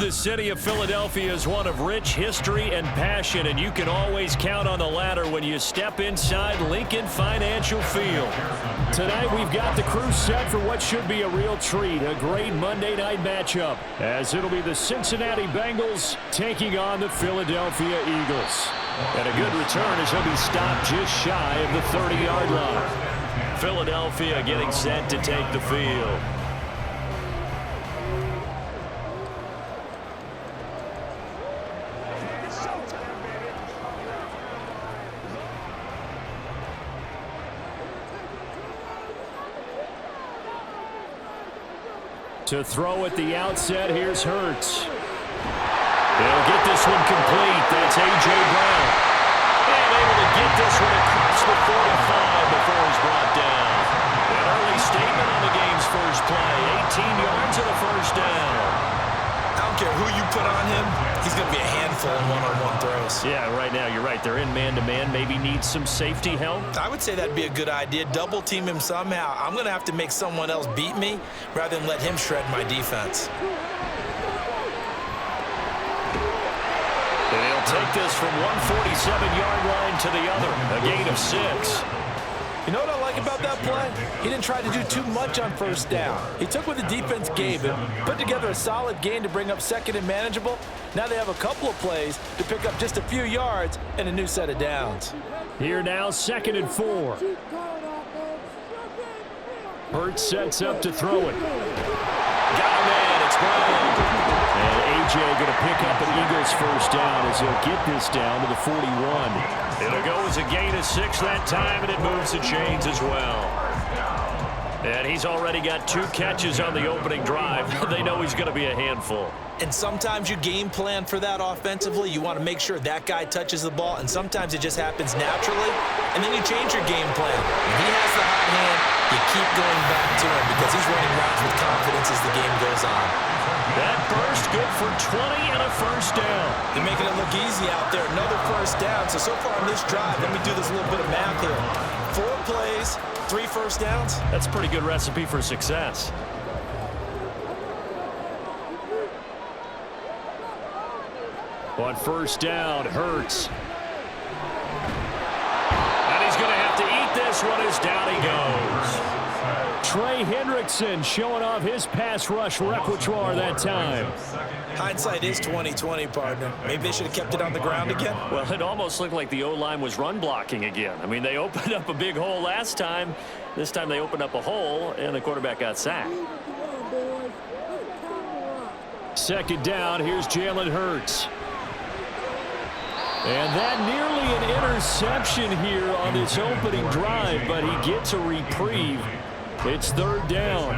The city of Philadelphia is one of rich history and passion, and you can always count on the latter when you step inside Lincoln Financial Field. Tonight we've got the crew set for what should be a real treat, a great Monday night matchup, as it'll be the Cincinnati Bengals taking on the Philadelphia Eagles. And a good return as he'll be stopped just shy of the 30-yard line. Philadelphia getting set to take the field. To throw at the outset, here's Hurts. They'll get this one complete. That's A.J. Brown. And able to get this one across the 45 before he's brought down. An early statement on the game's first play. 18 yards and a first down. I don't care who you put on him. He's going to be a handful in one-on-one throws. Yeah, right now you're right. They're in man-to-man. Maybe needs some safety help. I would say that'd be a good idea. Double team him somehow. I'm going to have to make someone else beat me rather than let him shred my defense. And he'll take this from 147-yard line to the other. A gain of 6. You know what I like about that play? He didn't try to do too much on first down. He took what the defense gave him, put together a solid gain to bring up second and manageable. Now they have a couple of plays to pick up just a few yards and a new set of downs. Here now, 2nd and 4. Hurts sets up to throw it. Got him in. It's Brown. And A.J. going to pick up an Eagles first down as he'll get this down to the 41. It'll go as a gain of 6 that time, and it moves the chains as well. And he's already got 2 catches on the opening drive. They know he's going to be a handful. And sometimes you game plan for that offensively. You want to make sure that guy touches the ball, and sometimes it just happens naturally. And then you change your game plan. When he has the hot hand, you keep going back to him because he's running routes with confidence as the game goes on. That burst good for 20 and a first down. They're making it look easy out there. Another first down. So far on this drive, let me do this little bit of math here. 4 plays, 3 first downs. That's a pretty good recipe for success. On first down, Hurts. And he's going to have to eat this one as down he goes. Trey Hendrickson showing off his pass rush repertoire that time. Hindsight is 20/20, partner. Maybe they should have kept it on the ground again. Well, it almost looked like the O-line was run blocking again. I mean, they opened up a big hole last time. This time they opened up a hole, and the quarterback got sacked. 2nd down, here's Jalen Hurts. And that nearly an interception here on this opening drive, but he gets a reprieve. It's 3rd down.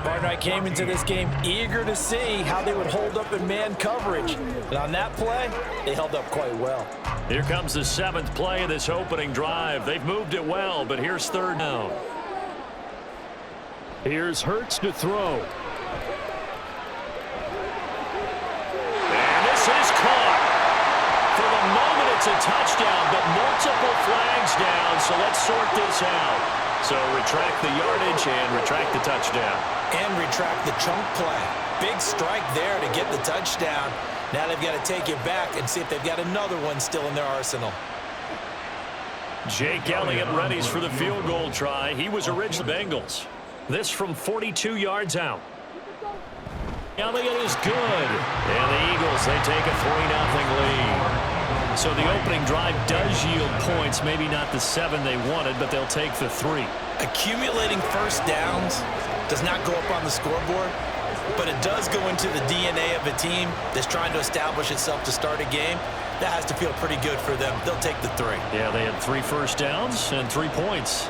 Partner, I came into this game eager to see how they would hold up in man coverage. And on that play, they held up quite well. Here comes the 7th play of this opening drive. They've moved it well, but here's 3rd down. Here's Hurts to throw. And this is caught. For the moment, it's a touchdown, but multiple flags down, so let's sort this out. So retract the yardage and retract the touchdown. And retract the chunk play. Big strike there to get the touchdown. Now they've got to take it back and see if they've got another one still in their arsenal. Jake Elliott readies for the field goal try. He was originally Bengals. This from 42 yards out. Elliott is good. And the Eagles, they take a 3-0 lead. So the opening drive does yield points. Maybe not the 7 they wanted, but they'll take the 3. Accumulating first downs does not go up on the scoreboard, but it does go into the DNA of a team that's trying to establish itself to start a game. That has to feel pretty good for them. They'll take the 3. Yeah, they had 3 first downs and 3 points.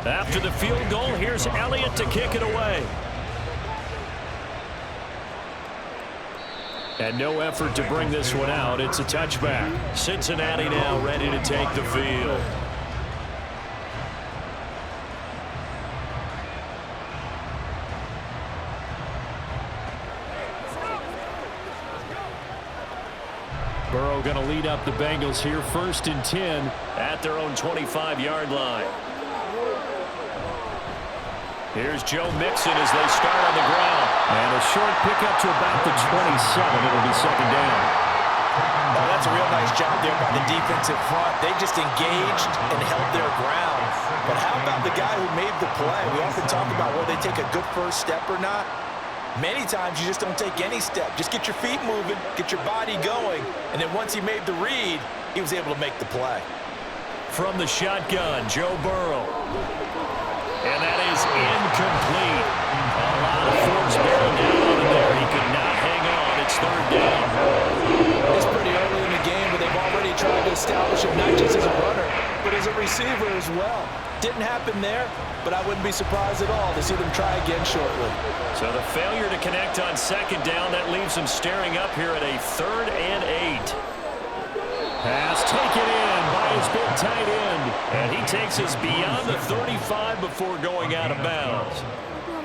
After the field goal, here's Elliott to kick it away. And no effort to bring this one out. It's a touchback. Cincinnati now ready to take the field. Burrow going to lead up the Bengals here, 1st and 10 at their own 25-yard line. Here's Joe Mixon as they start on the ground. And a short pickup to about the 27. It'll be 2nd down. Now that's a real nice job there by the defensive front. They just engaged and held their ground. But how about the guy who made the play? We often talk about whether they take a good first step or not. Many times you just don't take any step. Just get your feet moving, get your body going, and then once he made the read, he was able to make the play. From the shotgun, Joe Burrow. And that is incomplete. A lot of force bearing down on him there. He could not hang on. It's 3rd down. It's pretty early in the game, but they've already tried to establish him not just as a runner, but as a receiver as well. Didn't happen there, but I wouldn't be surprised at all to see them try again shortly. So the failure to connect on 2nd down, that leaves them staring up here at a 3rd and 8. Pass taken in by his big tight end. And he takes us beyond the 35 before going out of bounds.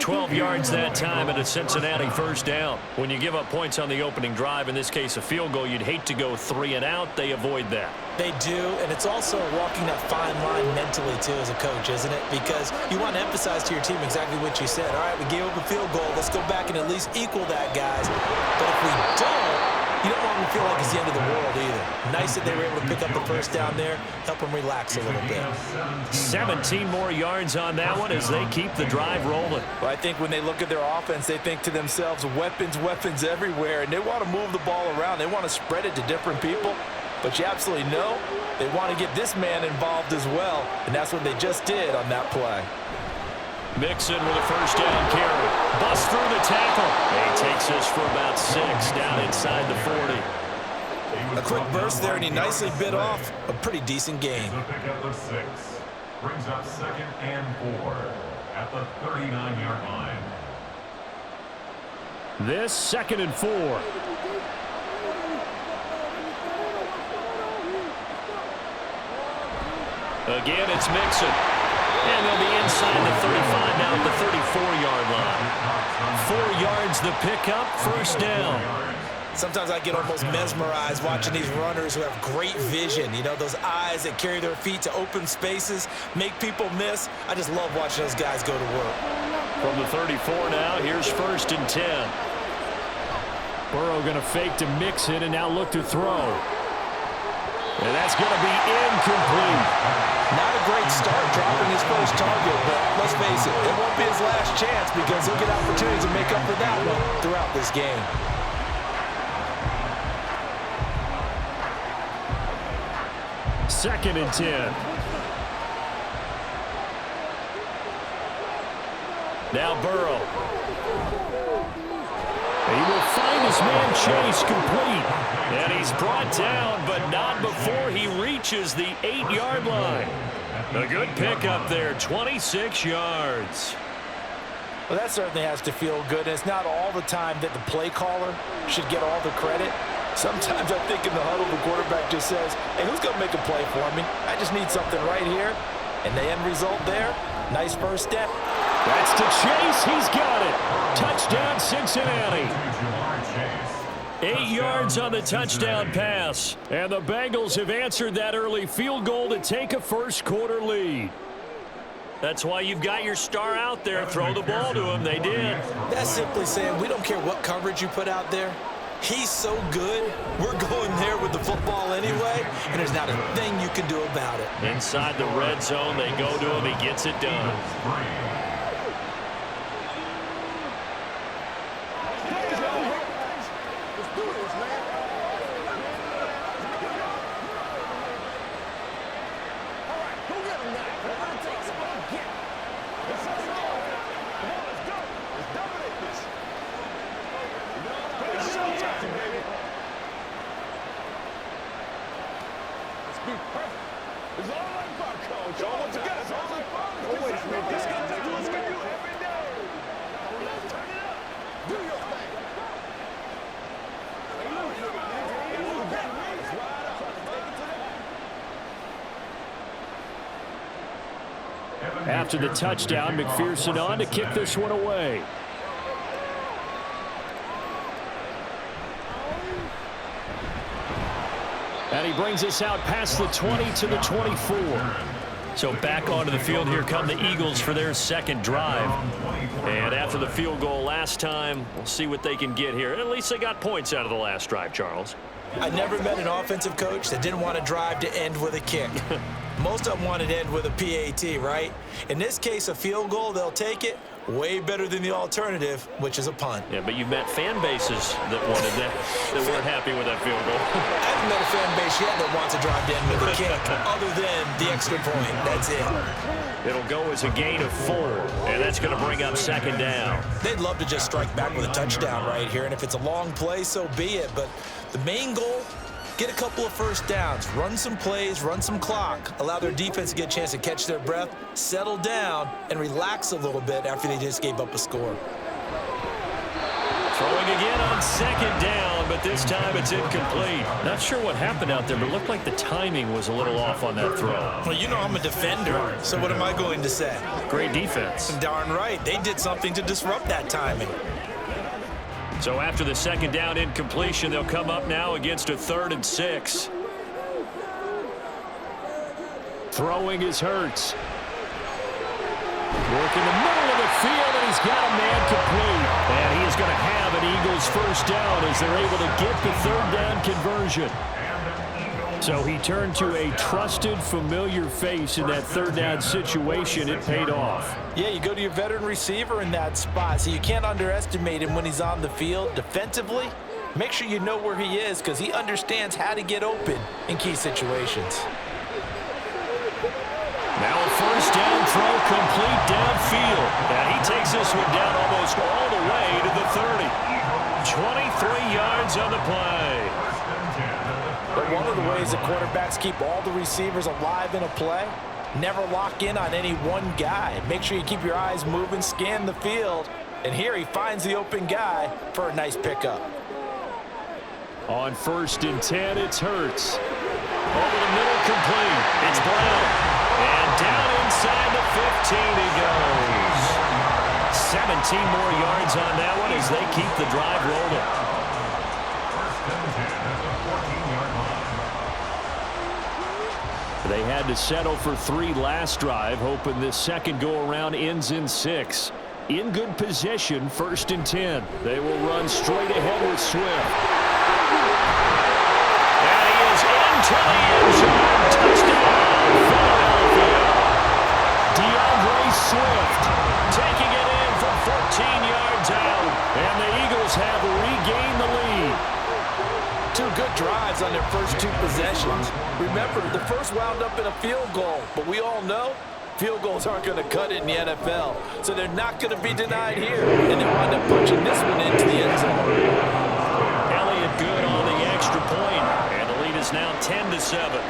12 yards that time and a Cincinnati 1st down. When you give up points on the opening drive, in this case a field goal, you'd hate to go 3 and out. They avoid that. They do, and it's also walking that fine line mentally, too, as a coach, isn't it? Because you want to emphasize to your team exactly what you said. All right, we gave up a field goal. Let's go back and at least equal that, guys. But if we don't, you don't want them to feel like it's the end of the world either. Nice that they were able to pick up the 1st down there, help them relax a little bit. 17 more yards on that one as they keep the drive rolling. Well, I think when they look at their offense, they think to themselves, weapons, weapons everywhere, and they want to move the ball around. They want to spread it to different people. But you absolutely know they want to get this man involved as well, and that's what they just did on that play. Mixon with a 1st down carry. Bust through the tackle. He takes us for about 6 down inside the 40. A quick burst there, and he nicely bit off a pretty decent game. The pickup of 6 brings up 2nd and 4 at the 39-yard line. This 2nd and 4. Again, it's Mixon. And they'll be inside the 35 now at the 34-yard line. 4 yards the pickup, 1st down. Sometimes I get almost mesmerized watching these runners who have great vision. You know, those eyes that carry their feet to open spaces, make people miss. I just love watching those guys go to work. From the 34 now, here's 1st and 10. Burrow going to fake to Mixon and now look to throw. And that's going to be incomplete. Not a great start dropping his first target, but let's face it, it won't be his last chance because he'll get opportunities to make up for that one throughout this game. Second and 10. Now Burrow. He will find his man Chase complete. And he's brought down, but not before he reaches the 8-yard line. A good pickup there, 26 yards. Well, that certainly has to feel good. And it's not all the time that the play caller should get all the credit. Sometimes I think in the huddle, the quarterback just says, hey, who's going to make a play for me? I just need something right here. And the end result there, nice 1st step. That's to Chase. He's got it. Touchdown, Cincinnati. 8 yards on the touchdown pass. And the Bengals have answered that early field goal to take a 1st quarter lead. That's why you've got your star out there. Throw the ball to him. They did. That's simply saying we don't care what coverage you put out there. He's so good, we're going there with the football anyway, and there's not a thing you can do about it. Inside the red zone, they go to him. He gets it done. After the touchdown, McPherson on to kick this one away. And he brings us out past the 20 to the 24. So back onto the field, here come the Eagles for their second drive. And after the field goal last time, we'll see what they can get here. At least they got points out of the last drive, Charles. I never met an offensive coach that didn't want to drive to end with a kick. Most of them wanted to end with a PAT, right? In this case, a field goal, they'll take it. Way better than the alternative, which is a punt. Yeah, but you've met fan bases that wanted that weren't happy with that field goal. I haven't met a fan base yet that wants to drive to end with a kick, other than the extra point. That's it. It'll go as a gain of 4, and that's going to bring up second down. They'd love to just strike back with a touchdown right here, and if it's a long play, so be it. But the main goal, get a couple of first downs, run some plays, run some clock, allow their defense to get a chance to catch their breath, settle down, and relax a little bit after they just gave up a score. Throwing again on second down, but this time it's incomplete. Not sure what happened out there, but it looked like the timing was a little off on that throw. Well, you know I'm a defender, so what am I going to say? Great defense. Darn right. They did something to disrupt that timing. So after the second down incompletion, they'll come up now against a 3rd and 6. Throwing is Hurts. Working the middle of the field, and he's got a man complete. And he is going to have an Eagles first down as they're able to get the 3rd down conversion. So he turned to a trusted, familiar face in that 3rd down situation. It paid off. Yeah, you go to your veteran receiver in that spot, so you can't underestimate him when he's on the field. Defensively, make sure you know where he is because he understands how to get open in key situations. Now a first down throw complete downfield. And he takes this one down almost all the way to the 30. 23 yards on the play. But one of the ways that quarterbacks keep all the receivers alive in a play, never lock in on any one guy. Make sure you keep your eyes moving, scan the field, and here he finds the open guy for a nice pickup. On 1st and 10, it's Hurts. Over the middle, complete. It's Brown. And down inside the 15 he goes. 17 more yards on that one as they keep the drive rolling. They had to settle for 3 last drive, hoping this second go-around ends in 6. In good position, 1st and 10. They will run straight ahead with Swift. And he is into the end zone. Touchdown, Philadelphia. DeAndre Swift taking it in from 14 yards out. And the Eagles have regained the lead. 2 good drives on their first 2 possessions. Remember, the first wound up in a field goal, but we all know field goals aren't going to cut it in the NFL, so they're not going to be denied here, and they wind up punching this one into the end zone. Elliott good on the extra point, and the lead is now 10-7.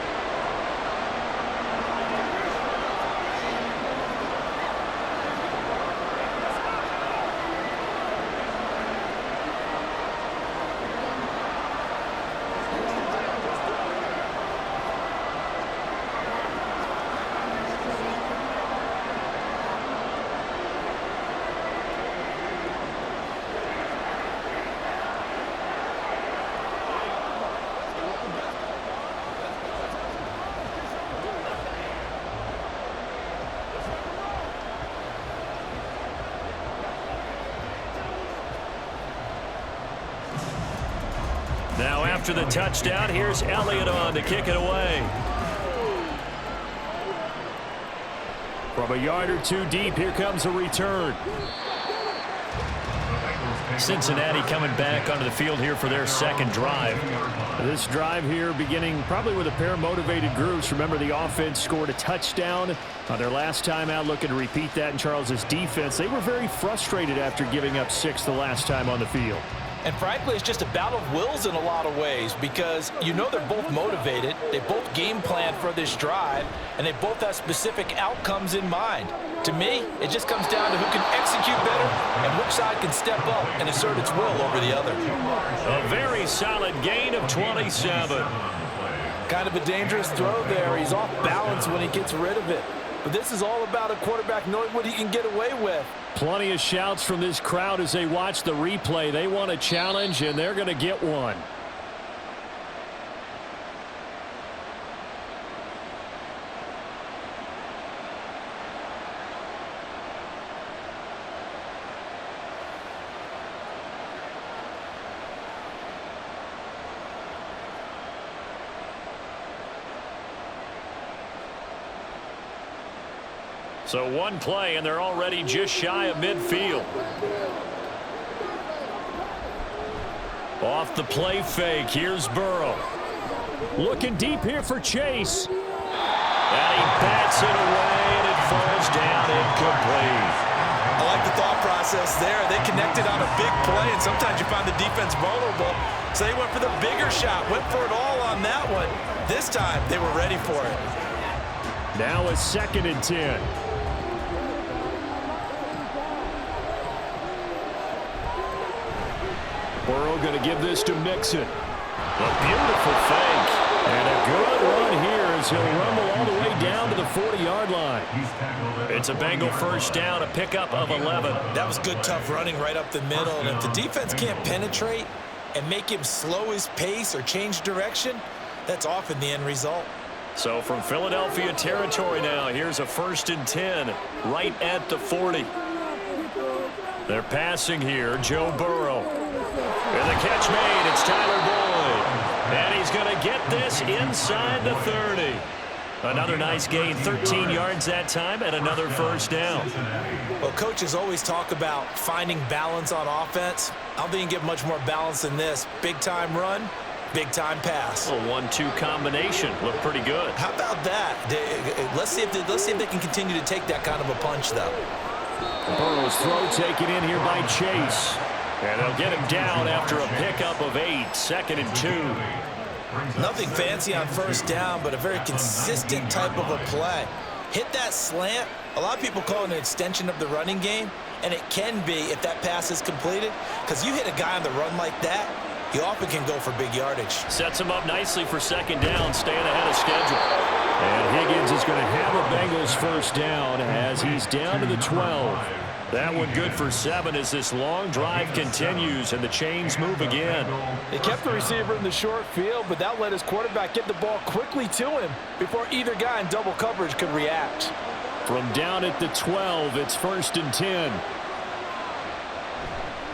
Now after the touchdown, here's Elliott on to kick it away. From a yard or 2 deep, here comes a return. Cincinnati coming back onto the field here for their second drive. This drive here beginning probably with a pair of motivated groups. Remember, the offense scored a touchdown on their last time out, looking to repeat that in Charles's defense. They were very frustrated after giving up 6 the last time on the field. And frankly, it's just a battle of wills in a lot of ways because you know they're both motivated, they both game plan for this drive, and they both have specific outcomes in mind. To me, it just comes down to who can execute better and which side can step up and assert its will over the other. A very solid gain of 27. Kind of a dangerous throw there. He's off balance when he gets rid of it. But this is all about a quarterback knowing what he can get away with. Plenty of shouts from this crowd as they watch the replay. They want a challenge, and they're going to get one. So one play, and they're already just shy of midfield. Off the play fake, here's Burrow. Looking deep here for Chase. And he bats it away, and it falls down incomplete. I like the thought process there. They connected on a big play, and sometimes you find the defense vulnerable. So they went for the bigger shot, went for it all on that one. This time, they were ready for it. Now a 2nd and 10. Burrow going to give this to Mixon. A beautiful fake. And a good run here as he'll rumble all the way down to the 40-yard line. It's a Bengal first down, a pickup of 11. That was good, tough running right up the middle. And if the defense can't penetrate and make him slow his pace or change direction, that's often the end result. So from Philadelphia territory now, here's a 1st and 10 right at the 40. They're passing here, Joe Burrow. And the catch made, it's Tyler Boyd. And he's going to get this inside the 30. Another nice gain, 13 yards that time, and another first down. Well, coaches always talk about finding balance on offense. I don't think you can get much more balance than this. Big-time run, big-time pass. A 1-2 combination. Looked pretty good. How about that? Let's see if they can continue to take that kind of a punch, though. Burrow's throw taken in here by Chase. And they'll get him down after a pickup of 8, 2nd and 2. Nothing fancy on first down, but a very consistent type of a play. Hit that slant. A lot of people call it an extension of the running game, and it can be if that pass is completed, because you hit a guy on the run like that, he often can go for big yardage. Sets him up nicely for 2nd down, staying ahead of schedule. And Higgins is going to have a Bengals first down as he's down to the 12. That one good for 7 as this long drive continues and the chains move again. They kept the receiver in the short field, but that let his quarterback get the ball quickly to him before either guy in double coverage could react. From down at the 12, it's 1st and 10.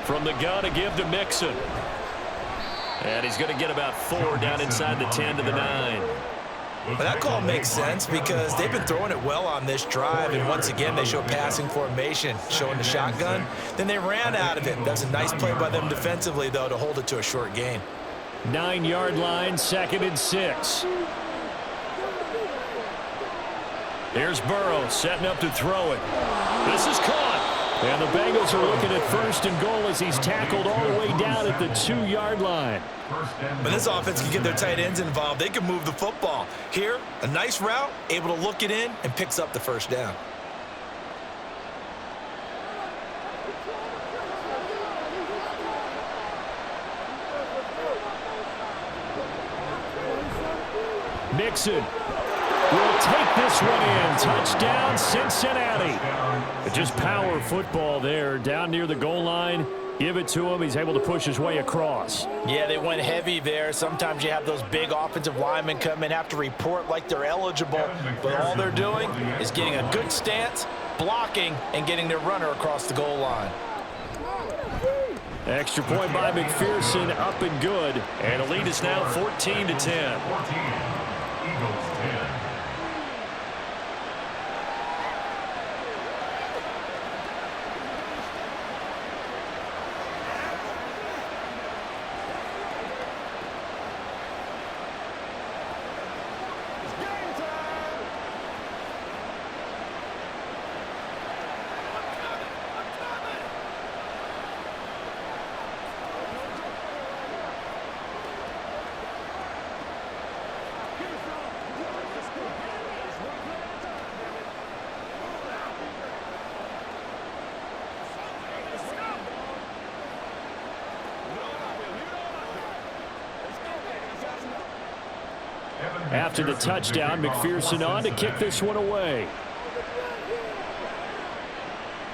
From the gun to give to Mixon. And he's going to get about 4 down inside the 10 to the 9. But that call makes sense because they've been throwing it well on this drive, and once again they show passing formation, showing the shotgun. Then they ran out of it. That's a nice play by them defensively, though, to hold it to a short gain. 9-yard line, 2nd and 6. Here's Burrow setting up to throw it. This is caught. And the Bengals are looking at 1st and goal as he's tackled all the way down at the 2-yard line. When this offense can get their tight ends involved, they can move the football. Here, a nice route, able to look it in, and picks up the first down. Mixon will take this one in. Touchdown, Cincinnati. Just power football there down near the goal line. Give it to him. He's able to push his way across. Yeah, they went heavy there. Sometimes you have those big offensive linemen come in, have to report like they're eligible, but all they're doing is getting a good stance, blocking, and getting their runner across the goal line. Extra point by McPherson, up and good. And the lead is now 14-10. 14, Eagles 10. After the touchdown, McPherson on to kick this one away.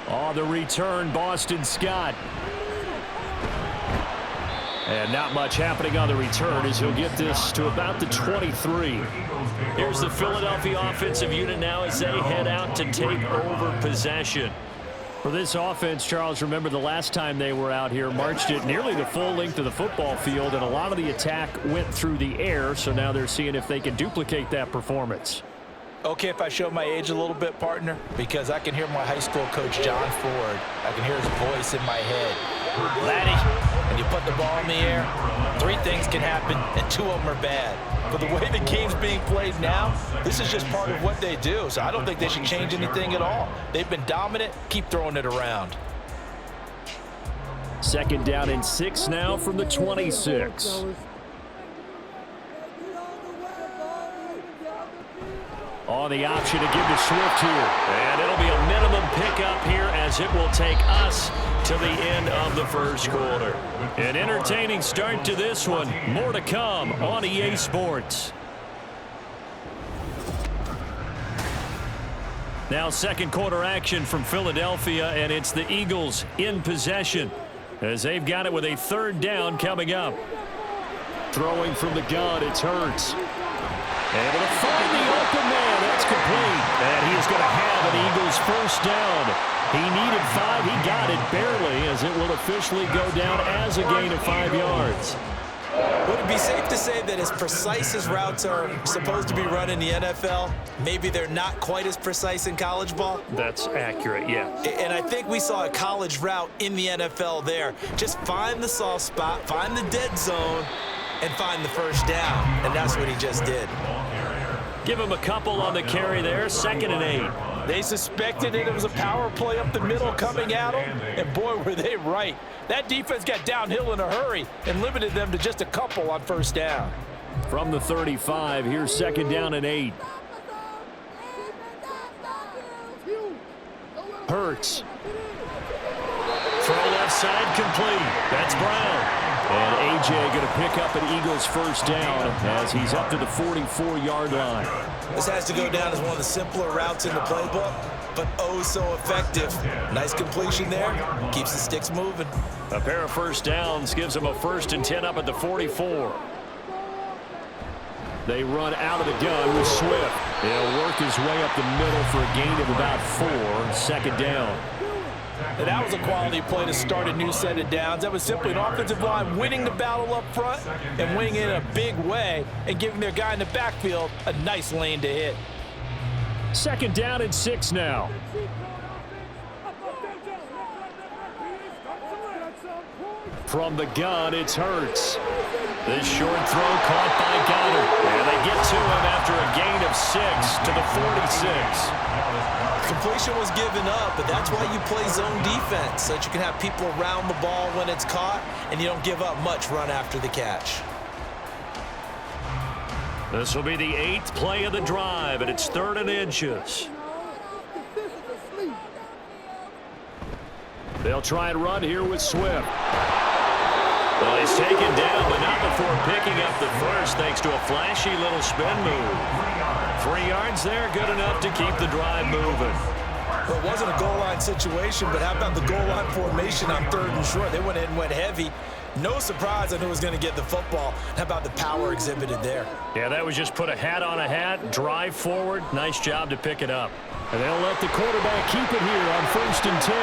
On the return, Boston Scott. And not much happening on the return as he'll get this to about the 23. Here's the Philadelphia offensive unit now as they head out to take over possession. For this offense, Charles, remember the last time they were out here, marched it nearly the full length of the football field, and a lot of the attack went through the air, so now they're seeing if they can duplicate that performance. Okay, if I show my age a little bit, partner, because I can hear my high school coach, John Ford. I can hear his voice in my head. Laddie, when you put the ball in the air, 3 things can happen, and 2 of them are bad. But the way the game's being played now, this is just part of what they do, so I don't think they should change anything at all. They've been dominant. Keep throwing it around. 2nd down and 6 now from the 26. On the option to give to Swift here. And it'll be a minimum pickup here as it will take us to the end of the first quarter. An entertaining start to this one. More to come on EA Sports. Now 2nd quarter action from Philadelphia, and it's the Eagles in possession as they've got it with a 3rd down coming up. Throwing from the gun, it's Hurts. Able to find the open man. That's complete. And he is going to have an Eagles 1st down. He needed 5. He got it barely as it will officially go down as a gain of 5 yards. Would it be safe to say that as precise as routes are supposed to be run in the NFL, maybe they're not quite as precise in college ball? That's accurate, yeah. And I think we saw a college route in the NFL there. Just find the soft spot, find the dead zone, and find the 1st down. And that's what he just did. Give him a couple on the carry there. 2nd and 8. They suspected it was a power play up the middle coming at them, and boy, were they right. That defense got downhill in a hurry and limited them to just a couple on 1st down. From the 35, here's 2nd down and 8. Hurts. Throw left side complete. That's Brown. And A.J. going to pick up an Eagles 1st down as he's up to the 44-yard line. This has to go down as one of the simpler routes in the playbook, but oh so effective. Nice completion there. Keeps the sticks moving. A pair of 1st downs gives him a 1st and 10 up at the 44. They run out of the gun with Swift. He'll work his way up the middle for a gain of about 4. 2nd down. And that was a quality play to start a new set of downs. That was simply an offensive line winning the battle up front and winning it in a big way and giving their guy in the backfield a nice lane to hit. 2nd down and 6 now. From the gun, it's Hurts. This short throw caught by Goddard. And they get to him after a gain of 6 to the 46. Completion was given up, but that's why you play zone defense, so that you can have people around the ball when it's caught, and you don't give up much run after the catch. This will be the 8th play of the drive, and it's 3rd and inches. They'll try and run here with Swift. Well, he's taken down, but not before picking up the 1st thanks to a flashy little spin move. 3 yards there, good enough to keep the drive moving. Well, it wasn't a goal line situation, but how about the goal line formation on 3rd and short? They went in and went heavy. No surprise on who was going to get the football. How about the power exhibited there? Yeah, that was just put a hat on a hat, drive forward. Nice job to pick it up. And they'll let the quarterback keep it here on 1st and 10.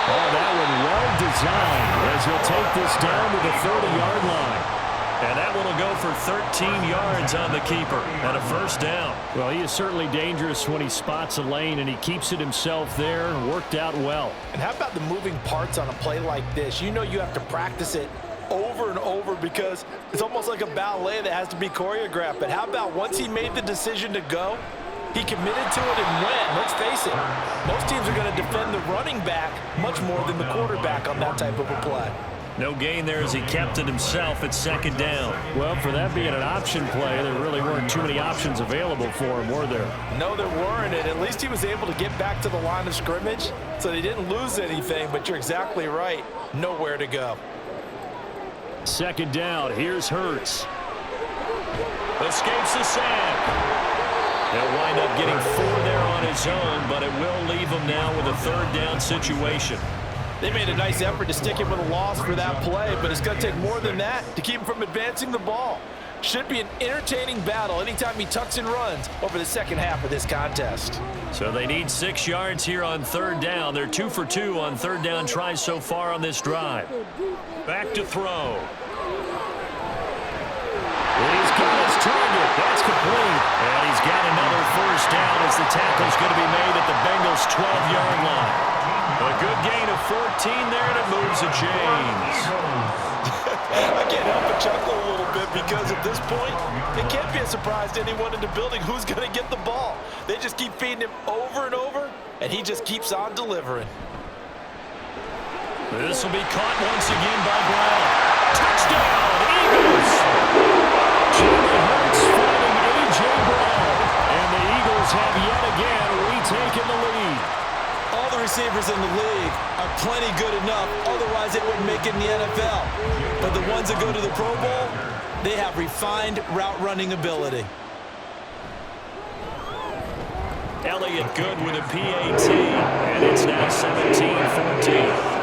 Oh, that one well designed as he'll take this down to the 30-yard line. And that one will go for 13 yards on the keeper and a 1st down. Well, he is certainly dangerous when he spots a lane, and he keeps it himself there and worked out well. And how about the moving parts on a play like this? You know you have to practice it over and over because it's almost like a ballet that has to be choreographed. But how about once he made the decision to go, he committed to it and went. Let's face it, most teams are going to defend the running back much more than the quarterback on that type of a play. No gain there as he kept it himself at 2nd down. Well, for that being an option play, there really weren't too many options available for him, were there? No, there weren't, and at least he was able to get back to the line of scrimmage, so they didn't lose anything, but you're exactly right. Nowhere to go. 2nd down, here's Hurts. Escapes the sack. He'll wind up getting 4 there on his own, but it will leave him now with a 3rd down situation. They made a nice effort to stick him with a loss for that play, but it's going to take more than that to keep him from advancing the ball. Should be an entertaining battle anytime he tucks and runs over the second half of this contest. So they need 6 yards here on 3rd down. They're 2 for 2 on 3rd down tries so far on this drive. Back to throw. And he's got his target. That's complete. And he's got another 1st down as the tackle's going to be made at the Bengals' 12-yard line. A good gain of 14 there, and it moves the chains. I can't help but chuckle a little bit because at this point, it can't be a surprise to anyone in the building who's going to get the ball. They just keep feeding him over and over, and he just keeps on delivering. This will be caught once again by Brown. Touchdown, Eagles! Jimmy Hurts finding A.J. Brown, and the Eagles have yet again retaken the lead. All the receivers in the league are plenty good enough, otherwise they wouldn't make it in the NFL. But the ones that go to the Pro Bowl, they have refined route running ability. Elliott good with a PAT, and it's now 17-14.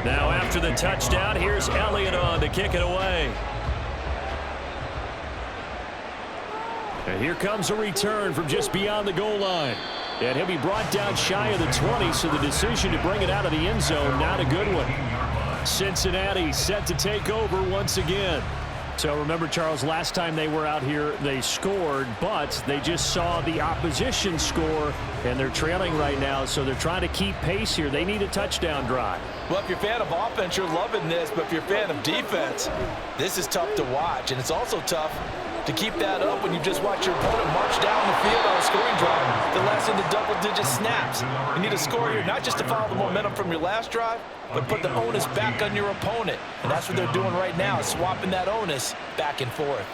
Now after the touchdown, here's Elliott on to kick it away. And here comes a return from just beyond the goal line. And he'll be brought down shy of the 20, so the decision to bring it out of the end zone, not a good one. Cincinnati set to take over once again. So remember, Charles, last time they were out here, they scored, but they just saw the opposition score, and they're trailing right now, so they're trying to keep pace here. They need a touchdown drive. Well, if you're a fan of offense, you're loving this, but if you're a fan of defense, this is tough to watch, and it's also tough to keep that up when you just watch your opponent march down the field on a scoring drive that lasts into double-digit snaps. You need a score here, not just to follow the momentum from your last drive, but put the onus back on your opponent. And that's what they're doing right now, swapping that onus back and forth.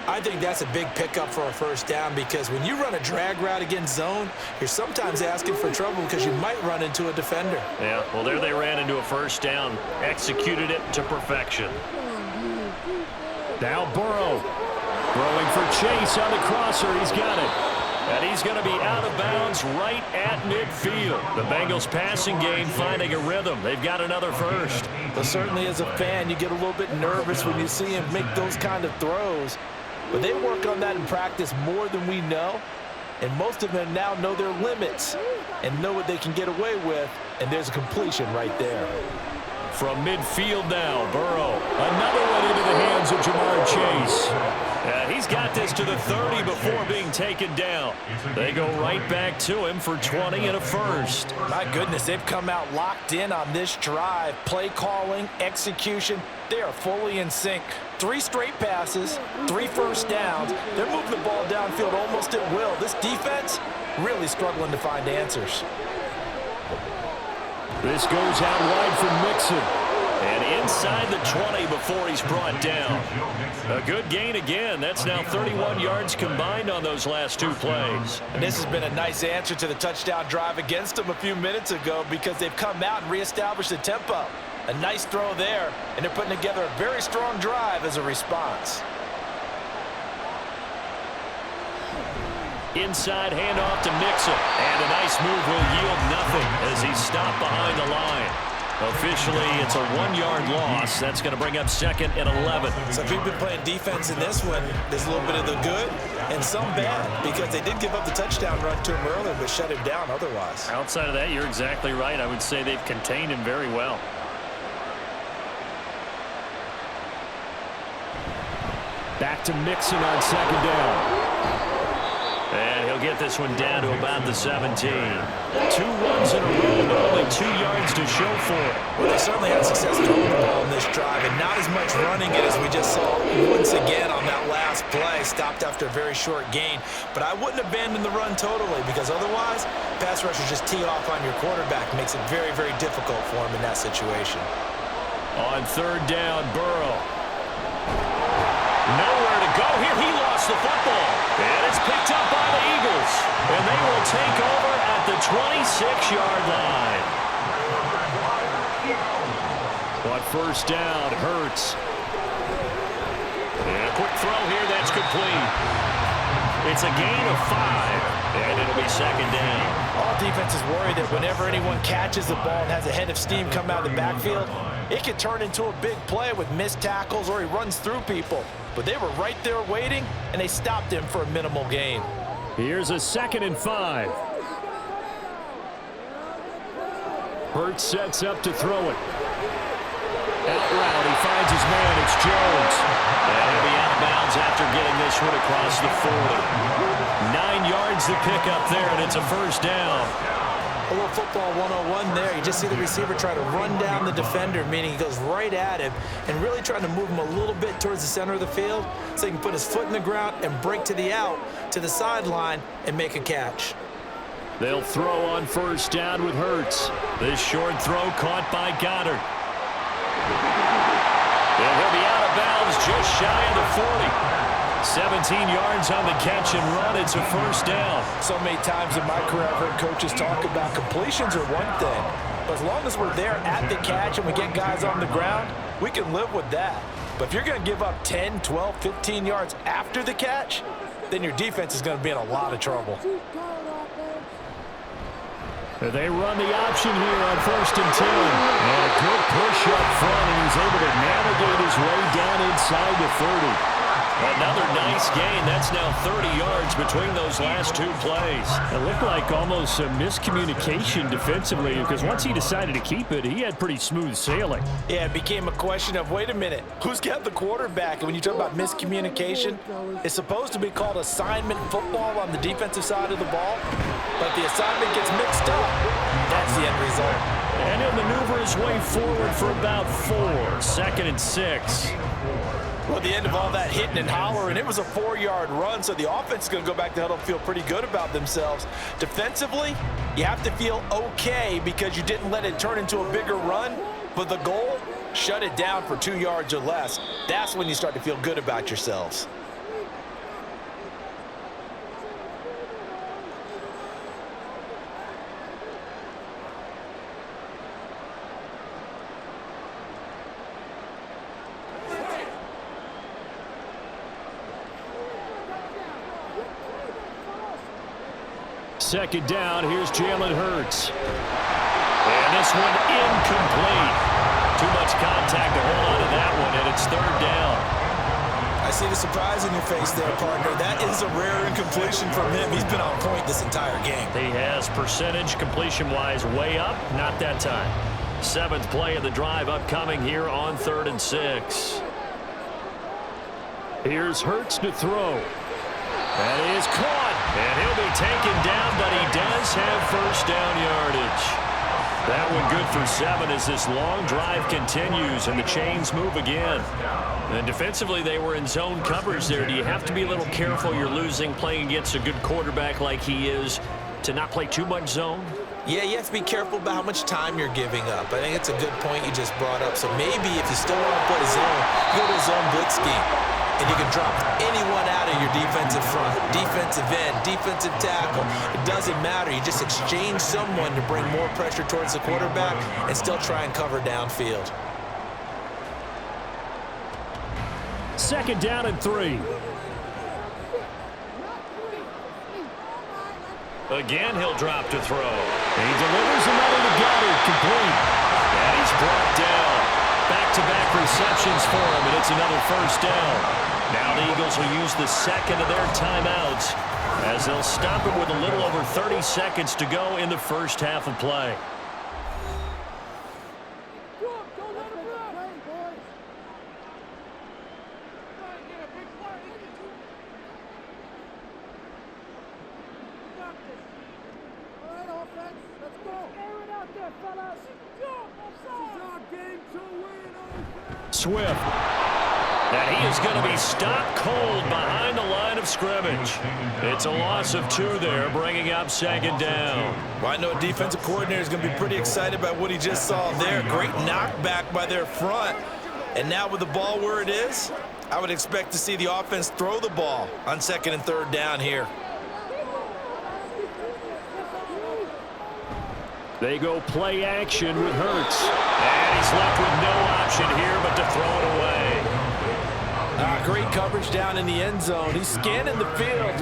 I think that's a big pickup for a 1st down because when you run a drag route against zone, you're sometimes asking for trouble because you might run into a defender. Yeah, well, there they ran into a 1st down, executed it to perfection. Now Burrow. Throwing for Chase on the crosser. He's got it. And he's going to be out of bounds right at midfield. The Bengals passing game finding a rhythm. They've got another 1st. Well, certainly as a fan, you get a little bit nervous when you see him make those kind of throws. But they work on that in practice more than we know. And most of them now know their limits and know what they can get away with. And there's a completion right there. From midfield now, Burrow. Another one into the hands of Jamar Chase. And he's got this to the 30 before being taken down. They go right back to him for 20 and a 1st. My goodness, they've come out locked in on this drive. Play calling, execution, they are fully in sync. 3 straight passes, 3 1st downs. They're moving the ball downfield almost at will. This defense really struggling to find answers. This goes out wide from Mixon. And inside the 20 before he's brought down. A good gain again. That's now 31 yards combined on those last 2 plays. And this has been a nice answer to the touchdown drive against them a few minutes ago because they've come out and reestablished the tempo. A nice throw there, and they're putting together a very strong drive as a response. Inside handoff to Mixon. And a nice move will yield nothing as he's stopped behind the line. Officially, it's a 1-yard loss. That's going to bring up 2nd and 11. So if you've been playing defense in this one, there's a little bit of the good and some bad because they did give up the touchdown run to him earlier but shut him down otherwise. Outside of that, you're exactly right. I would say they've contained him very well. Back to Mixon on 2nd down. they'll get this one down to about the 17. 2 runs in a row, but only 2 yards to show for it. Well, they certainly had success throwing the ball in this drive, and not as much running it as we just saw once again on that last play. Stopped after a very short gain. But I wouldn't abandon the run totally, because otherwise, pass rushers just tee off on your quarterback. Makes it very, very difficult for him in that situation. On 3rd down, Burrow. Nowhere to go here. He lost the football. And it's picked up by the Eagles. And they will take over at the 26-yard line. On 1st down, Hurts. And a quick throw here. That's complete. It's a gain of 5. And it'll be 2nd down. All defenses worry that whenever anyone catches the ball and has a head of steam come out of the backfield, it can turn into a big play with missed tackles or he runs through people. But they were right there waiting, and they stopped him for a minimal gain. Here's a 2nd and 5. Hurts sets up to throw it. Out route, he finds his man. It's Jones. And he'll be out of bounds after getting this one across the 40. 9 yards to pick up there, and it's a 1st down. A little football 101 there. You just see the receiver try to run down the defender, meaning he goes right at him and really trying to move him a little bit towards the center of the field so he can put his foot in the ground and break to the out, to the sideline, and make a catch. They'll throw on 1st down with Hurts. This short throw caught by Goddard. And he'll be out of bounds just shy of the 40. 17 yards on the catch and run. It's a 1st down. So many times in my career, I've heard coaches talk about completions are one thing. But as long as we're there at the catch and we get guys on the ground, we can live with that. But if you're going to give up 10, 12, 15 yards after the catch, then your defense is going to be in a lot of trouble. They run the option here on 1st and 10. And a good push up front, and he's able to navigate his way down inside the 30. Another nice gain. That's now 30 yards between those last 2 plays. It looked like almost a miscommunication defensively, because once he decided to keep it, he had pretty smooth sailing. Yeah, it became a question of, wait a minute, who's got the quarterback? And when you talk about miscommunication, it's supposed to be called assignment football on the defensive side of the ball, but the assignment gets mixed up. That's the end result. And he'll maneuver his way forward for about 4. 2nd and 6. Well, at the end of all that hitting and hollering, it was a 4-yard run, so the offense is going to go back to huddle and feel pretty good about themselves. Defensively, you have to feel okay because you didn't let it turn into a bigger run, but the goal, shut it down for 2 yards or less. That's when you start to feel good about yourselves. Second down, here's Jalen Hurts. And this one incomplete. Too much contact to hold on to that one, and it's 3rd down. I see the surprise in your face there, partner. That is a rare incompletion from him. He's been on point this entire game. He has percentage completion-wise way up, not that time. 7th play of the drive upcoming here on 3rd and 6. Here's Hurts to throw. That is caught, and he'll be taken down, but he does have 1st down yardage. That one good for 7 as this long drive continues and the chains move again. And defensively, they were in zone covers there. Do you have to be a little careful? You're losing playing against a good quarterback like he is to not play too much zone? Yeah, you have to be careful about how much time you're giving up. I think it's a good point you just brought up. So maybe if you still want to play zone, go to a zone blitz scheme. And you can drop anyone out of your defensive front, defensive end, defensive tackle. It doesn't matter. You just exchange someone to bring more pressure towards the quarterback and still try and cover downfield. 2nd down and 3. Again, he'll drop to throw. And he delivers another to Goddard, complete. And he's brought down. Back-to-back receptions for him, and it's another 1st down. Now the Eagles will use the 2nd of their timeouts as they'll stop it with a little over 30 seconds to go in the 1st half of play. Swift. And he is going to be stopped cold behind the line of scrimmage. It's a loss of 2 there, bringing up 2nd down. Well, I know a defensive coordinator is going to be pretty excited about what he just saw there. Great knockback by their front. And now with the ball where it is, I would expect to see the offense throw the ball on 2nd and 3rd down here. They go play action with Hurts. And he's left with no option here but to throw it away. Great coverage down in the end zone. He's scanning the field,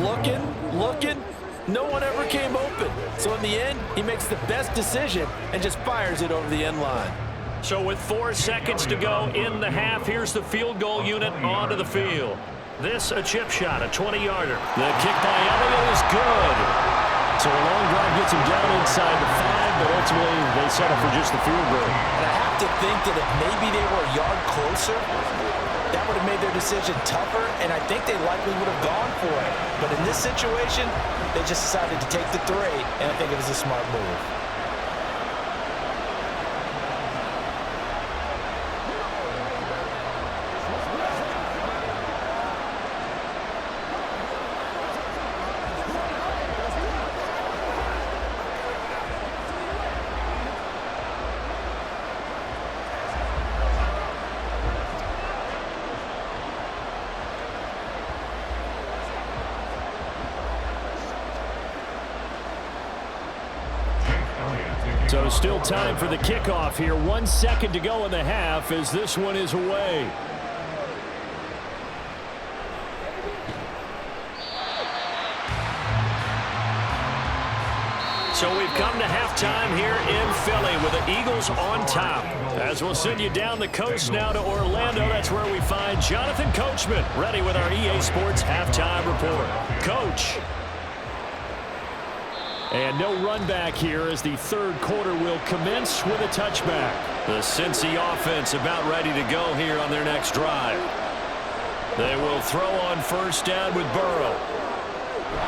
looking. No one ever came open. So in the end, he makes the best decision and just fires it over the end line. So with 4 seconds to go in the half, here's the field goal unit onto the field. This a chip shot, a 20-yarder. The kick by Elliott is good. So a long drive gets him down inside the 5, but ultimately they settle for just the field goal. And I have to think that if maybe they were a yard closer, that would have made their decision tougher, and I think they likely would have gone for it. But in this situation, they just decided to take the 3, and I think it was a smart move. So still time for the kickoff here. 1 second to go in the half as this one is away. So we've come to halftime here in Philly with the Eagles on top. As we'll send you down the coast now to Orlando, that's where we find Jonathan Coachman ready with our EA Sports halftime report. Coach. And no run back here as the 3rd quarter will commence with a touchback. The Cincy offense about ready to go here on their next drive. They will throw on 1st down with Burrow.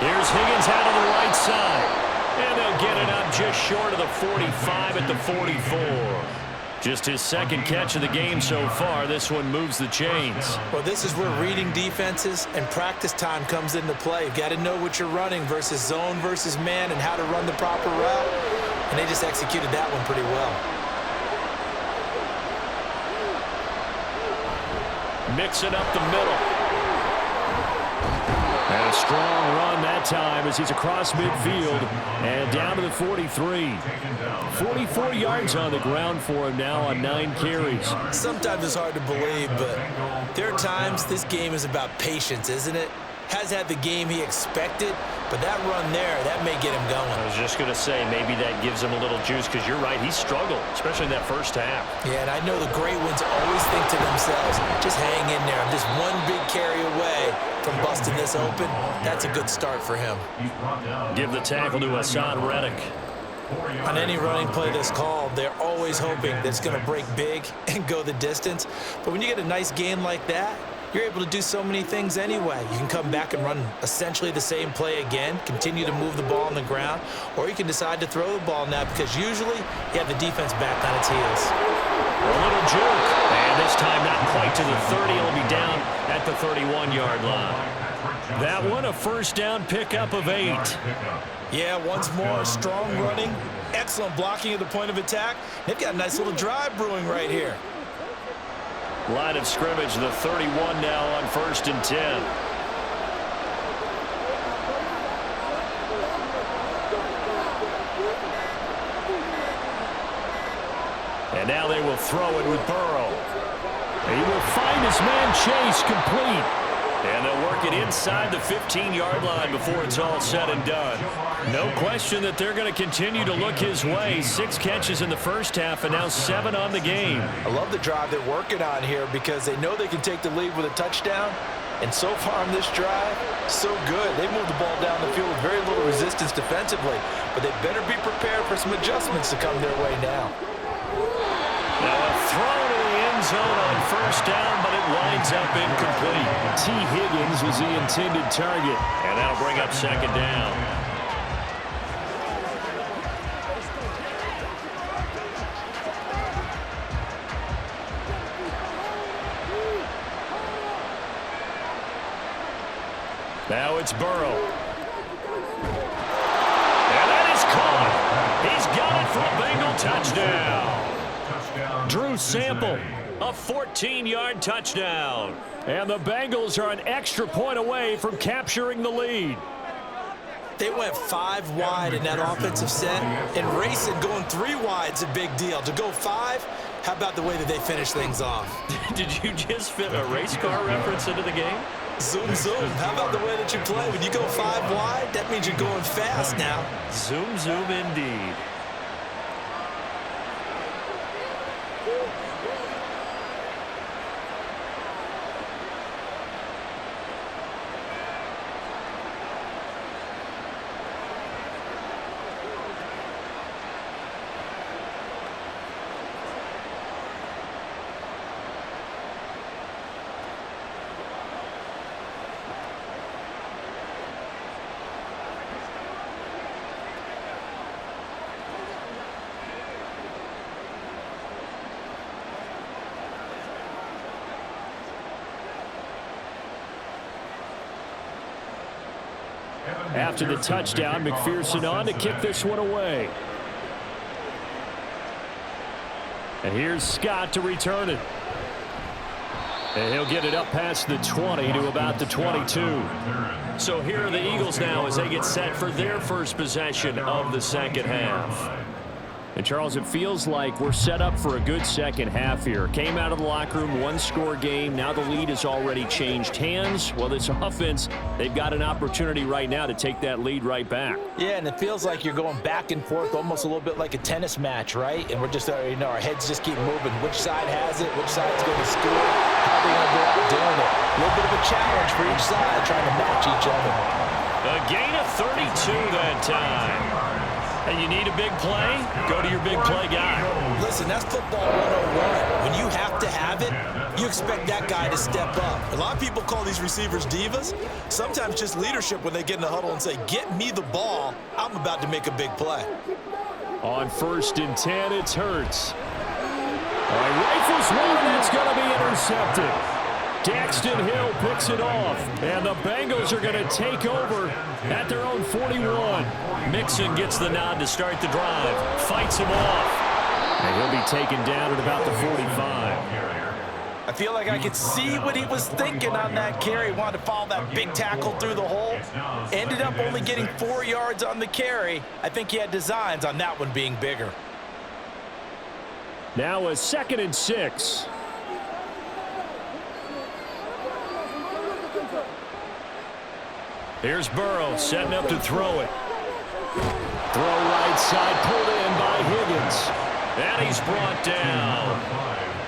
Here's Higgins out on the right side. And they'll get it up just short of the 45 at the 44. Just his 2nd catch of the game so far. This one moves the chains. Well, this is where reading defenses and practice time comes into play. You've got to know what you're running versus zone versus man and how to run the proper route. And they just executed that one pretty well. Mixing up the middle. And a strong run that time as he's across midfield and down to the 43. 44 yards on the ground for him now on 9 carries. Sometimes it's hard to believe, but there are times this game is about patience, isn't it? Has had the game he expected, but that run there, that may get him going. I was just going to say, maybe that gives him a little juice because you're right, he struggled, especially in that first half. Yeah, and I know the great ones always think to themselves, just hang in there. I'm just one big carry away from busting this open. That's a good start for him. Give the tackle to Hassan Reddick. On any running play that's called, they're always hoping that it's going to break big and go the distance. But when you get a nice gain like that, you're able to do so many things anyway. You can come back and run essentially the same play again, continue to move the ball on the ground, or you can decide to throw the ball now because usually you have the defense back on its heels. A little juke, and this time not quite to the 30. It'll be down at the 31-yard line. That one a 1st down pickup of 8. Yeah, once more, strong running, excellent blocking at the point of attack. They've got a nice little drive brewing right here. Line of scrimmage, the 31 now on 1st and 10. And now they will throw it with Burrow. He will find his man Chase complete. And they'll work it inside the 15-yard line before it's all said and done. No question that they're going to continue to look his way. 6 catches in the first half and now 7 on the game. I love the drive they're working on here because they know they can take the lead with a touchdown. And so far on this drive, so good. They moved the ball down the field with very little resistance defensively. But they better be prepared for some adjustments to come their way now. Now a throw to the end zone on 1st down, but it winds up incomplete. T. Higgins was the intended target, and that'll bring up 2nd down. Now it's Burrow. And that is caught. He's got it for a Bengal touchdown. Drew Sample, a 14-yard touchdown. And the Bengals are an extra point away from capturing the lead. They went 5 wide in that offensive set, and racing going 3 wide is a big deal. To go 5, how about the way that they finish things off? Did you just fit a race car reference into the game? Zoom, zoom. How about the way that you play? When you go 5 wide, that means you're going fast now. Zoom, zoom indeed. After the touchdown, McPherson on to kick this one away. And here's Scott to return it. And he'll get it up past the 20 to about the 22. So here are the Eagles now as they get set for their first possession of the second half. And, Charles, it feels like we're set up for a good second half here. Came out of the locker room, 1-score game. Now the lead has already changed hands. Well, this offense, they've got an opportunity right now to take that lead right back. Yeah, and it feels like you're going back and forth almost a little bit like a tennis match, right? And we're just, our heads just keep moving. Which side has it? Which side's going to score? How are they going to go out doing it? A little bit of a challenge for each side trying to match each other. A gain of 32 that time. And you need a big play? Go to your big play guy. Listen, that's football 101. When you have to have it, you expect that guy to step up. A lot of people call these receivers divas. Sometimes just leadership when they get in the huddle and say, get me the ball. I'm about to make a big play. On 1st and 10, it's Hurts. All right, rifles one, and that's going to be intercepted. Daxton Hill picks it off, and the Bengals are going to take over at their own 41. Mixon gets the nod to start the drive, fights him off, and he'll be taken down at about the 45. I feel like I could see what he was thinking on that carry. Wanted to follow that big tackle through the hole. Ended up only getting 4 yards on the carry. I think he had designs on that one being bigger. Now a 2nd and 6. Here's Burrow setting up to throw it. Throw right side, pulled in by Higgins. And he's brought down.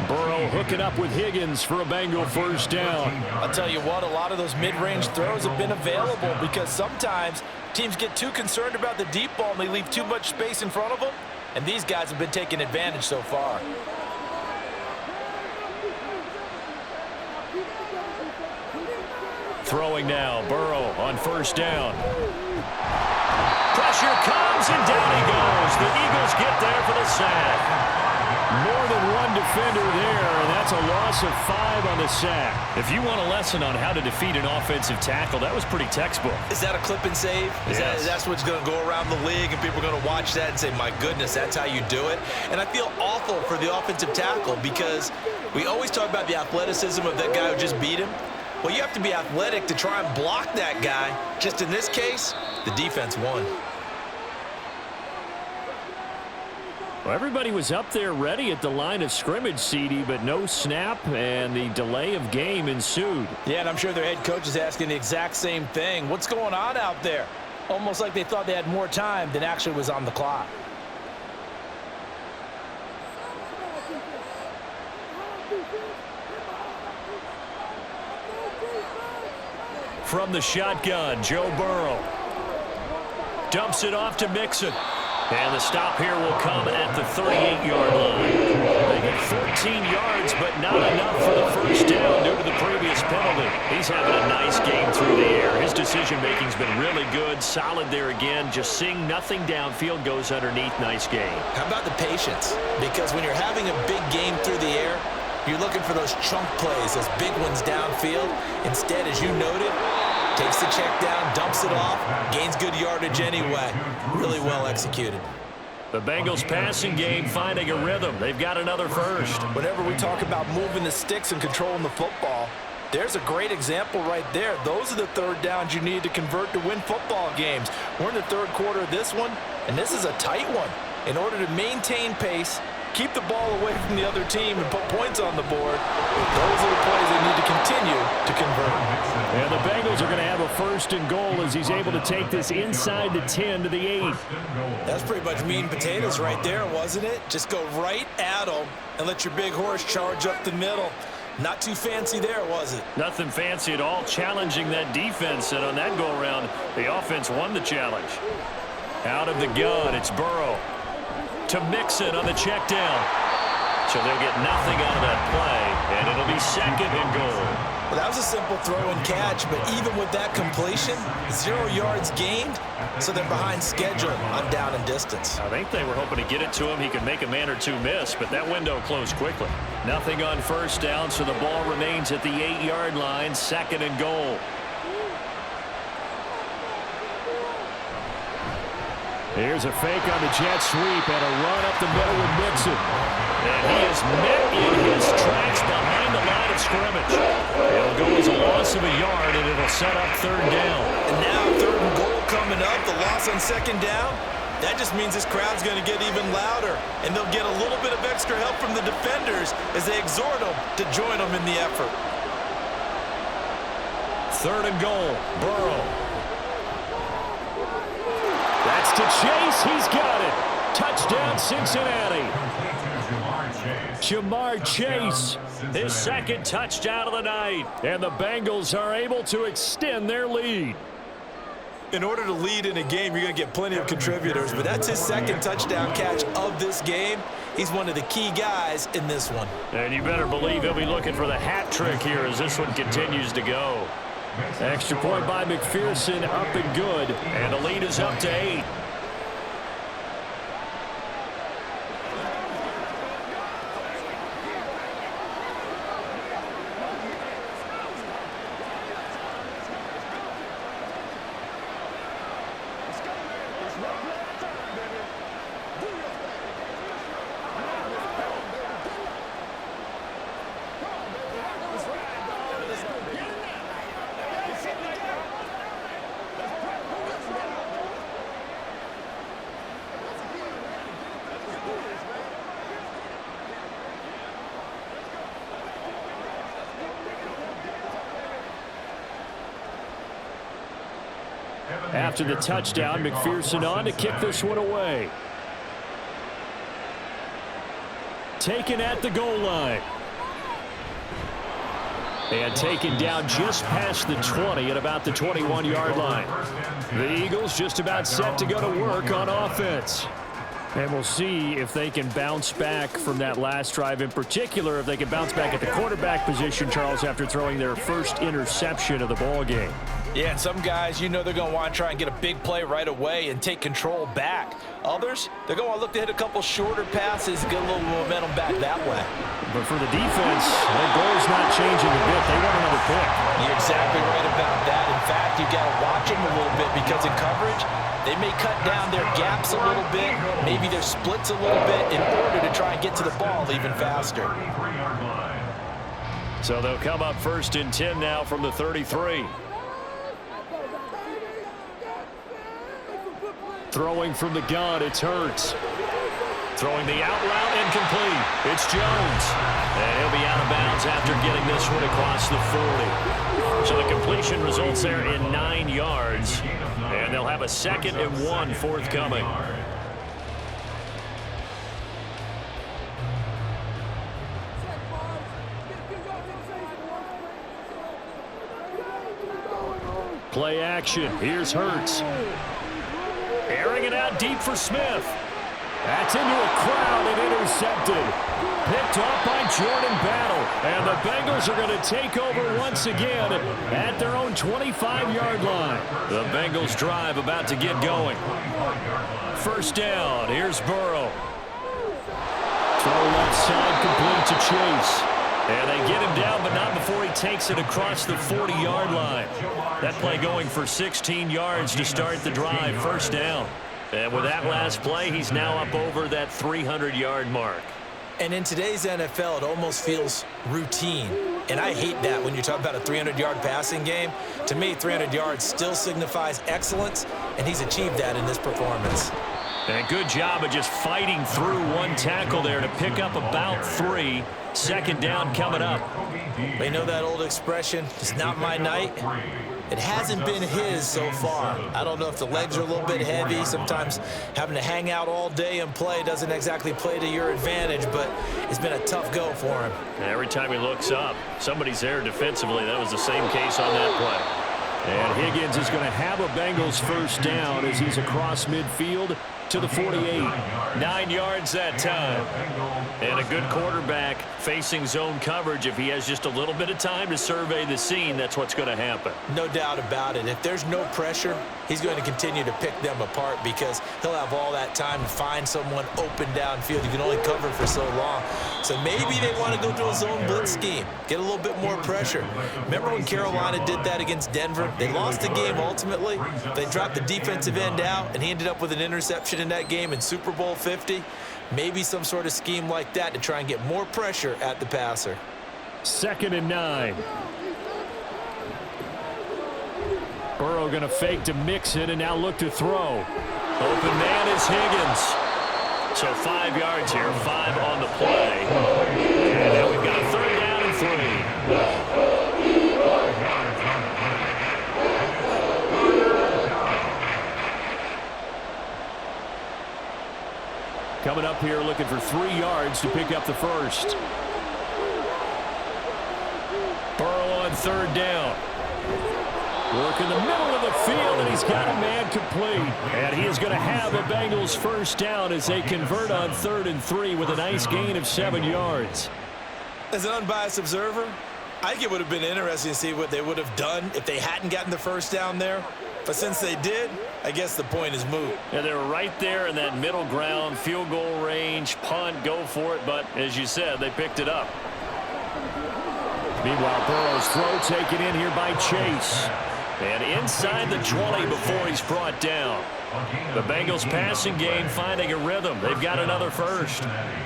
Burrow hooking up with Higgins for a Bengal first down. I'll tell you what, a lot of those mid-range throws have been available because sometimes teams get too concerned about the deep ball and they leave too much space in front of them. And these guys have been taking advantage so far. Throwing now, Burrow on first down. Pressure comes, and down he goes. The Eagles get there for the sack. More than one defender there, and that's a loss of 5 on the sack. If you want a lesson on how to defeat an offensive tackle, that was pretty textbook. Is that a clip and save? That's what's going to go around the league, and people are going to watch that and say, my goodness, that's how you do it? And I feel awful for the offensive tackle because we always talk about the athleticism of that guy who just beat him. Well, you have to be athletic to try and block that guy. Just in this case, the defense won. Well, everybody was up there ready at the line of scrimmage, CD, but no snap, and the delay of game ensued. Yeah, and I'm sure their head coach is asking the exact same thing. What's going on out there? Almost like they thought they had more time than actually was on the clock. From the shotgun, Joe Burrow dumps it off to Mixon. And the stop here will come at the 38-yard line. They get 14 yards, but not enough for the first down due to the previous penalty. He's having a nice game through the air. His decision-making's been really good, solid there again. Just seeing nothing downfield goes underneath. Nice game. How about the patience? Because when you're having a big game through the air, you're looking for those chunk plays, those big ones downfield. Instead, as you noted, takes the check down, dumps it off, gains good yardage anyway. Really well executed. The Bengals passing game finding a rhythm. They've got another first. Whenever we talk about moving the sticks and controlling the football, there's a great example right there. Those are the third downs you need to convert to win football games. We're in the third quarter of this one, and this is a tight one. In order to maintain pace, keep the ball away from the other team, and put points on the board, those are the plays they need to continue to convert. And the Bengals are going to have a first and goal as he's able to take this inside the 10 to the 8. That's pretty much meat and potatoes right there, wasn't it? Just go right at them and let your big horse charge up the middle. Not too fancy there, was it? Nothing fancy at all, challenging that defense, and on that go-around, the offense won the challenge. Out of the gun, it's Burrow. To Mixon on the check down. So they'll get nothing out of that play, and it'll be second and goal. Well, that was a simple throw and catch, but even with that completion, 0 yards gained, so they're behind schedule on down and distance. I think they were hoping to get it to him. He could make a man or two miss, but that window closed quickly. Nothing on first down, so the ball remains at the 8-yard line, second and goal. Here's a fake on the jet sweep and a run up the middle with Mixon. And he is met in his tracks behind the line of scrimmage. It'll go as a loss of a yard, and it'll set up third down. And now third and goal coming up, the loss on second down. That just means this crowd's going to get even louder, and they'll get a little bit of extra help from the defenders as they exhort them to join them in the effort. Third and goal, Burrow. That's to Chase. He's got it. Touchdown, Cincinnati. Jamar Chase, his second touchdown of the night. And the Bengals are able to extend their lead. In order to lead in a game, you're going to get plenty of contributors, but that's his second touchdown catch of this game. He's one of the key guys in this one. And you better believe he'll be looking for the hat trick here as this one continues to go. Extra point by McPherson, up and good. And the lead is up to 8. After the touchdown, McPherson on to kick this one away. Taken at the goal line. And taken down just past the 20 at about the 21-yard line. The Eagles just about set to go to work on offense. And we'll see if they can bounce back from that last drive. In particular, if they can bounce back at the quarterback position, Charles, after throwing their first interception of the ball game. Yeah, and some guys, you know they're going to want to try and get a big play right away and take control back. Others, they're going to look to hit a couple shorter passes, get a little momentum back that way. But for the defense, their goal's not changing a bit. They want another pick. You're exactly right about that. In fact, you got to watch them a little bit because in coverage, they may cut down their gaps a little bit, maybe their splits a little bit in order to try and get to the ball even faster. So they'll come up first and 10 now from the 33. Throwing from the gun, it's Hurts. Throwing the out route incomplete. It's Jones. And he'll be out of bounds after getting this one across the 40. So the completion results there in 9 yards. And they'll have a 2nd and 1 forthcoming. Play action. Here's Hurts. Airing it out deep for Smith. That's into a crowd and intercepted. Picked off by Jordan Battle. And the Bengals are going to take over once again at their own 25-yard line. The Bengals drive about to get going. First down. Here's Burrow. Throw left side complete to Chase. And they get him down, but not before he takes it across the 40-yard line. That play going for 16 yards to start the drive, first down. And with that last play, he's now up over that 300-yard mark. And in today's NFL, it almost feels routine. And I hate that when you talk about a 300-yard passing game. To me, 300 yards still signifies excellence, and he's achieved that in this performance. And a good job of just fighting through one tackle there to pick up about 3. Second down coming up. They know that old expression, it's not my night. It hasn't been his so far. I don't know if the legs are a little bit heavy. Sometimes having to hang out all day and play doesn't exactly play to your advantage, but it's been a tough go for him. Every time he looks up, somebody's there defensively. That was the same case on that play. And Higgins is going to have a Bengals first down as he's across midfield to the 48. 9 yards that time. And a good quarterback facing zone coverage. If he has just a little bit of time to survey the scene, that's what's going to happen. No doubt about it. If there's no pressure, he's going to continue to pick them apart because he'll have all that time to find someone open downfield. You can only cover for so long. So maybe they want to go to a zone blitz scheme, get a little bit more pressure. Remember when Carolina did that against Denver? They lost the game ultimately. They dropped the defensive end out, and he ended up with an interception in that game in Super Bowl 50. Maybe some sort of scheme like that to try and get more pressure at the passer. 2nd and 9. Burrow going to fake to Mixon and now look to throw. Open man is Higgins. So 5 yards here, 5 on the play. And now we've got a 3rd down and 3. Coming up here looking for 3 yards to pick up the first. Burrow on 3rd down. Work in the middle of the field, and he's got a man complete. And he is going to have a Bengals first down as they convert on 3rd and 3 with a nice gain of 7 yards. As an unbiased observer, I think it would have been interesting to see what they would have done if they hadn't gotten the first down there. But since they did, I guess the point is moot. And they were right there in that middle ground, field goal range, punt, go for it. But as you said, they picked it up. Meanwhile, Burrow's throw taken in here by Chase. And inside the 20 before he's brought down. The Bengals passing game finding a rhythm. They've got another first.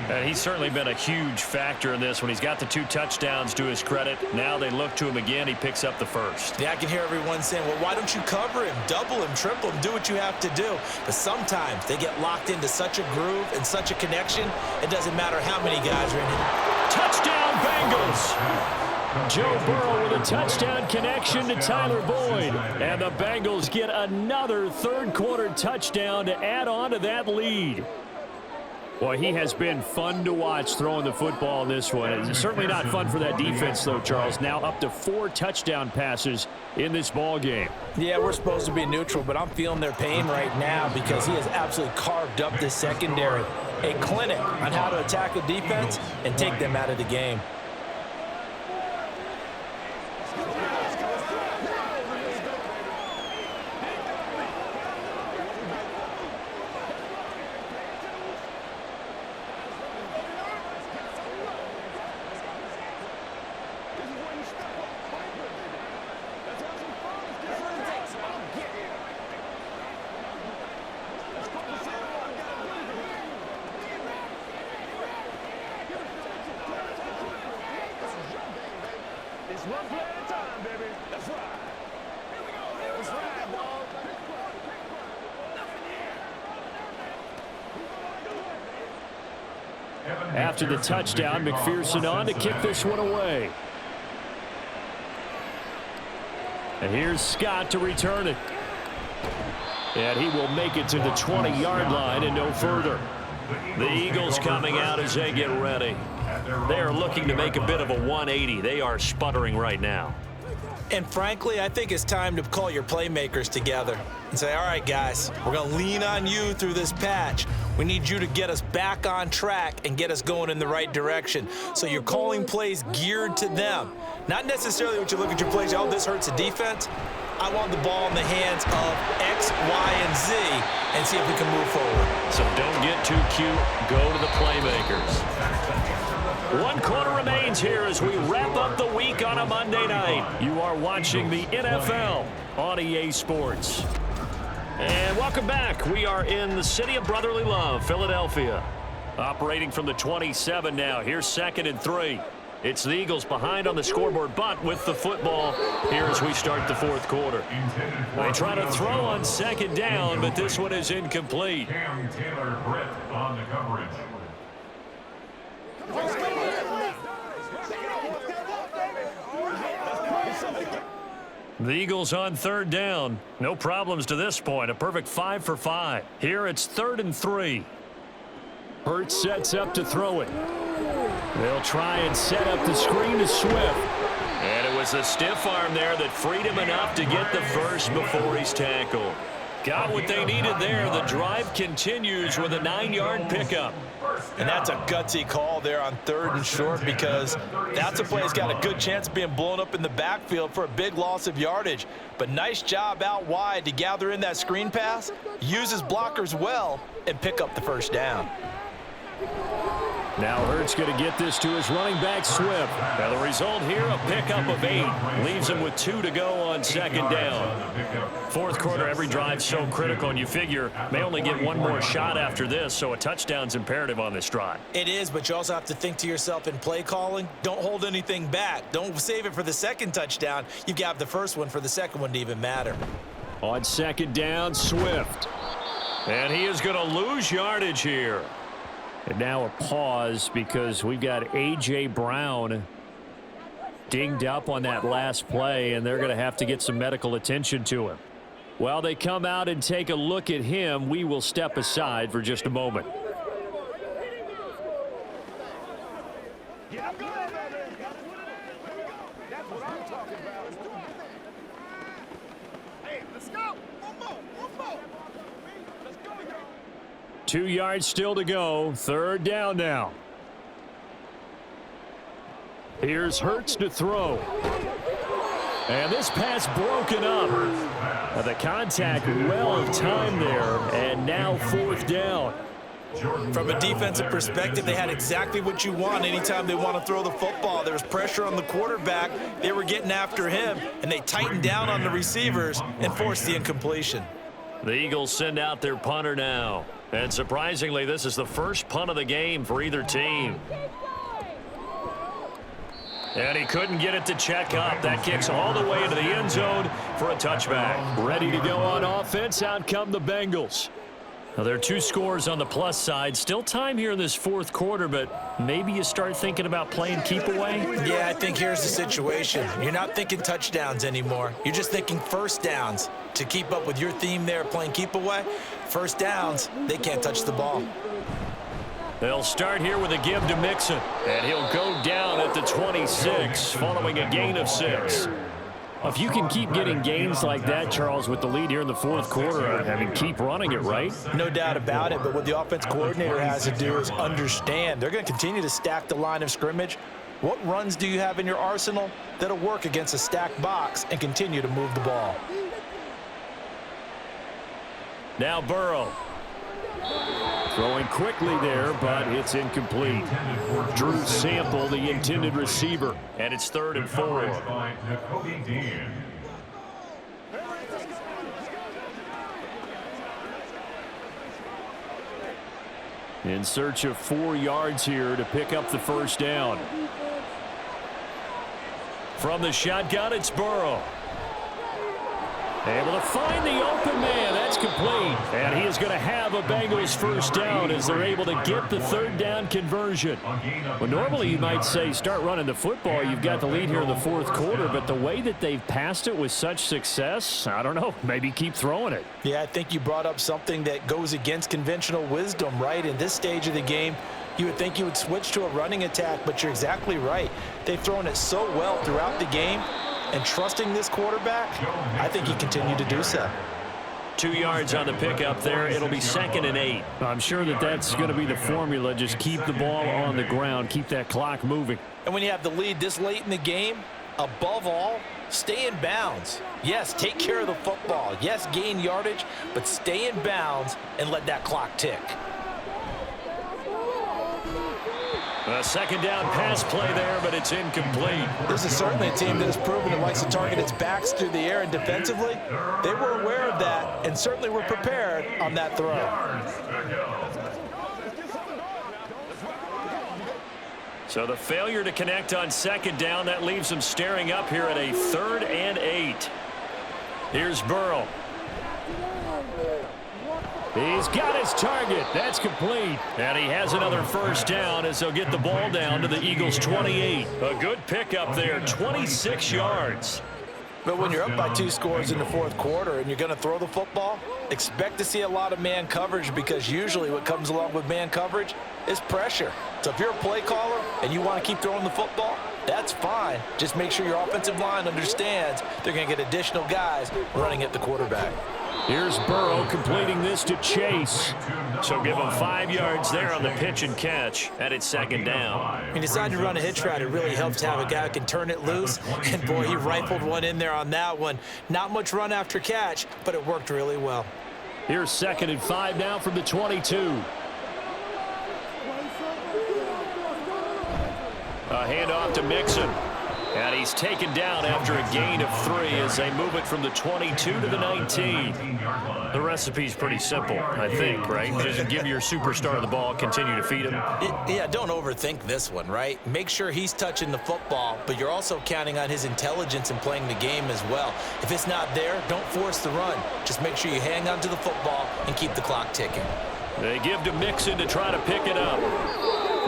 And he's certainly been a huge factor in this when he's got the 2 touchdowns to his credit. Now they look to him again. He picks up the first. Yeah, I can hear everyone saying, well, why don't you cover him, double him, triple him, do what you have to do. But sometimes they get locked into such a groove and such a connection, it doesn't matter how many guys are in it. Touchdown, Bengals! Joe Burrow with a touchdown connection to Tyler Boyd. And the Bengals get another 3rd quarter touchdown to add on to that lead. Boy, he has been fun to watch throwing the football in this one. It's certainly not fun for that defense, though, Charles. Now up to 4 touchdown passes in this ball game. Yeah, we're supposed to be neutral, but I'm feeling their pain right now because he has absolutely carved up this secondary. A clinic on how to attack a defense and take them out of the game. After the touchdown, McPherson on to kick this one away. And here's Scott to return it. And he will make it to the 20-yard line and no further. The Eagles coming out as they get ready. They are looking to make a bit of a 180. They are sputtering right now. And frankly, I think it's time to call your playmakers together and say, all right, guys, we're going to lean on you through this patch. We need you to get us back on track and get us going in the right direction. So you're calling plays geared to them. Not necessarily what you look at your plays, oh, this hurts the defense. I want the ball in the hands of X, Y, and Z and see if we can move forward. So don't get too cute. Go to the playmakers. One quarter remains here as we wrap up the week on a Monday night. You are watching the NFL on EA Sports. And welcome back. We are in the city of brotherly love, Philadelphia. Operating from the 27 now. Here's 2nd and 3. It's the Eagles behind on the scoreboard, but with the football here as we start the 4th quarter. They try to throw on 2nd down, but this one is incomplete. Cam Taylor-Britt on the coverage. The Eagles on 3rd down. No problems to this point. A perfect 5 for 5. Here it's 3rd and 3. Hurts sets up to throw it. They'll try and set up the screen to Swift. And it was a stiff arm there that freed him enough to get the first before he's tackled. Got what they needed there. The drive continues with a 9-yard pickup. And that's a gutsy call there on 3rd and short, because that's a play that's got a good chance of being blown up in the backfield for a big loss of yardage. But nice job out wide to gather in that screen pass, use his blockers well, and pick up the first down. Now Hurts going to get this to his running back, Swift. Now the result here, a pickup of 8. Leaves him with 2 to go on 2nd down. 4th quarter, every drive so critical, and you figure may only get one more shot after this, so a touchdown's imperative on this drive. It is, but you also have to think to yourself in play calling, don't hold anything back. Don't save it for the 2nd touchdown. You've got the first one for the 2nd one to even matter. On 2nd down, Swift. And he is going to lose yardage here. And now a pause because we've got A.J. Brown dinged up on that last play, and they're going to have to get some medical attention to him. While they come out and take a look at him, we will step aside for just a moment. Hey, let's go. One more. 2 yards still to go. 3rd down now. Here's Hurts to throw. And this pass broken up. The contact, well of time there. And now 4th down. From a defensive perspective, they had exactly what you want anytime they want to throw the football. There was pressure on the quarterback. They were getting after him, and they tightened down on the receivers and forced the incompletion. The Eagles send out their punter now. And surprisingly, this is the first punt of the game for either team. And he couldn't get it to check up. That kicks all the way into the end zone for a touchback. Ready to go on offense. Out come the Bengals. Now, there are 2 scores on the plus side. Still time here in this 4th quarter, but maybe you start thinking about playing keep away? Yeah, I think here's the situation. You're not thinking touchdowns anymore. You're just thinking first downs. To keep up with your theme there, playing keep away, first downs, they can't touch the ball. They'll start here with a give to Mixon, and he'll go down at the 26 following a gain of 6. If you can keep getting gains like that, Charles, with the lead here in the 4th quarter, I mean, keep running it, right? No doubt about it, but what the offense coordinator has to do is understand they're going to continue to stack the line of scrimmage. What runs do you have in your arsenal that'll work against a stacked box and continue to move the ball? Now Burrow. Throwing quickly there, but it's incomplete. Drew Sample, the intended receiver, and it's 3rd and 4. In search of 4 yards here to pick up the first down. From the shotgun, it's Burrow. Able to find the open man. That's complete. And he is going to have a Bengals first down as they're able to get the 3rd down conversion. Well, normally you might say start running the football. You've got the lead here in the 4th quarter, but the way that they've passed it with such success, I don't know, maybe keep throwing it. Yeah, I think you brought up something that goes against conventional wisdom, right? In this stage of the game, you would think you would switch to a running attack, but you're exactly right. They've thrown it so well throughout the game. And trusting this quarterback, I think he continued to do so. 2 yards on the pickup there. It'll be 2nd and 8. I'm sure that that's going to be the formula. Just keep the ball on the ground. Keep that clock moving. And when you have the lead this late in the game, above all, stay in bounds. Yes, take care of the football. Yes, gain yardage, but stay in bounds and let that clock tick. A second down pass play there, but it's incomplete. This is certainly a team that has proven it likes to target its backs through the air, and defensively, they were aware of that and certainly were prepared on that throw. So the failure to connect on second down, that leaves them staring up here at a 3rd and 8. Here's Burrow. He's got his target. That's complete. And he has another first down as they'll get the ball down to the Eagles' 28. A good pickup there, 26 yards. But when you're up by 2 scores in the 4th quarter and you're going to throw the football, expect to see a lot of man coverage, because usually what comes along with man coverage is pressure. So if you're a play caller and you want to keep throwing the football, that's fine. Just make sure your offensive line understands they're going to get additional guys running at the quarterback. Here's Burrow completing this to Chase. So give him 5 yards there on the pitch and catch, and it's second down. When you decide to run a hitch route, it really helps to have a guy who can turn it loose. And, boy, he rifled one in there on that one. Not much run after catch, but it worked really well. Here's 2nd and 5 now from the 22. A handoff to Mixon. And he's taken down after a gain of 3 as they move it from the 22 to the 19. The recipe's pretty simple, I think, right? Just give your superstar the ball, continue to feed him. Yeah, don't overthink this one, right? Make sure he's touching the football, but you're also counting on his intelligence in playing the game as well. If it's not there, don't force the run. Just make sure you hang on to the football and keep the clock ticking. They give to Mixon to try to pick it up.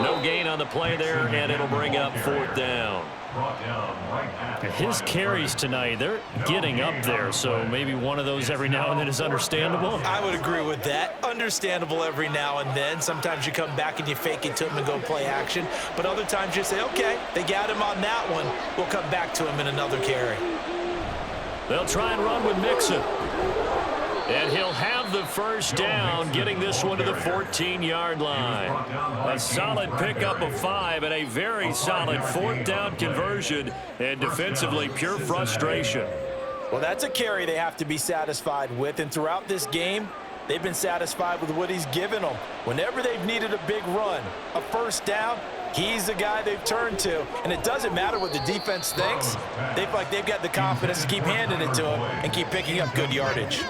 No gain on the play there, and it'll bring up 4th down. His carries tonight, they're getting up there, so maybe one of those every now and then is understandable. I would agree with that. Understandable every now and then. Sometimes you come back and you fake it to him and go play action, but other times you say, okay, they got him on that one. We'll come back to him in another carry. They'll try and run with Mixon. And he'll have the first down, getting this one to the 14-yard line. A solid pickup of 5 and a very solid 4th down conversion, and defensively pure frustration. Well, that's a carry they have to be satisfied with, and throughout this game, they've been satisfied with what he's given them. Whenever they've needed a big run, a first down, he's the guy they've turned to. And it doesn't matter what the defense thinks. They feel like they've got the confidence to keep handing it to him and keep picking up good yardage.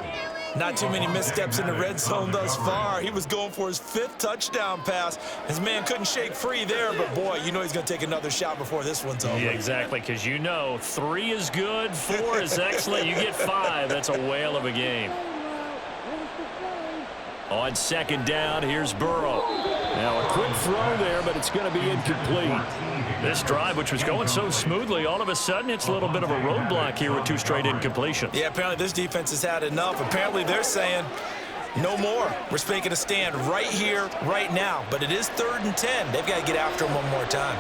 Not too many missteps in the red zone thus far. He was going for his 5th touchdown pass. His man couldn't shake free there, but boy, you know he's going to take another shot before this one's over. Yeah, exactly, because you know 3 is good, 4 is excellent. You get 5, that's a whale of a game. On second down, here's Burrow. Now a quick throw there, but it's going to be incomplete. This drive, which was going so smoothly, all of a sudden it's a little bit of a roadblock here with 2 straight incompletions. Yeah, apparently this defense has had enough. Apparently they're saying no more. We're making a stand right here, right now. But it is 3rd and 10. They've got to get after him one more time.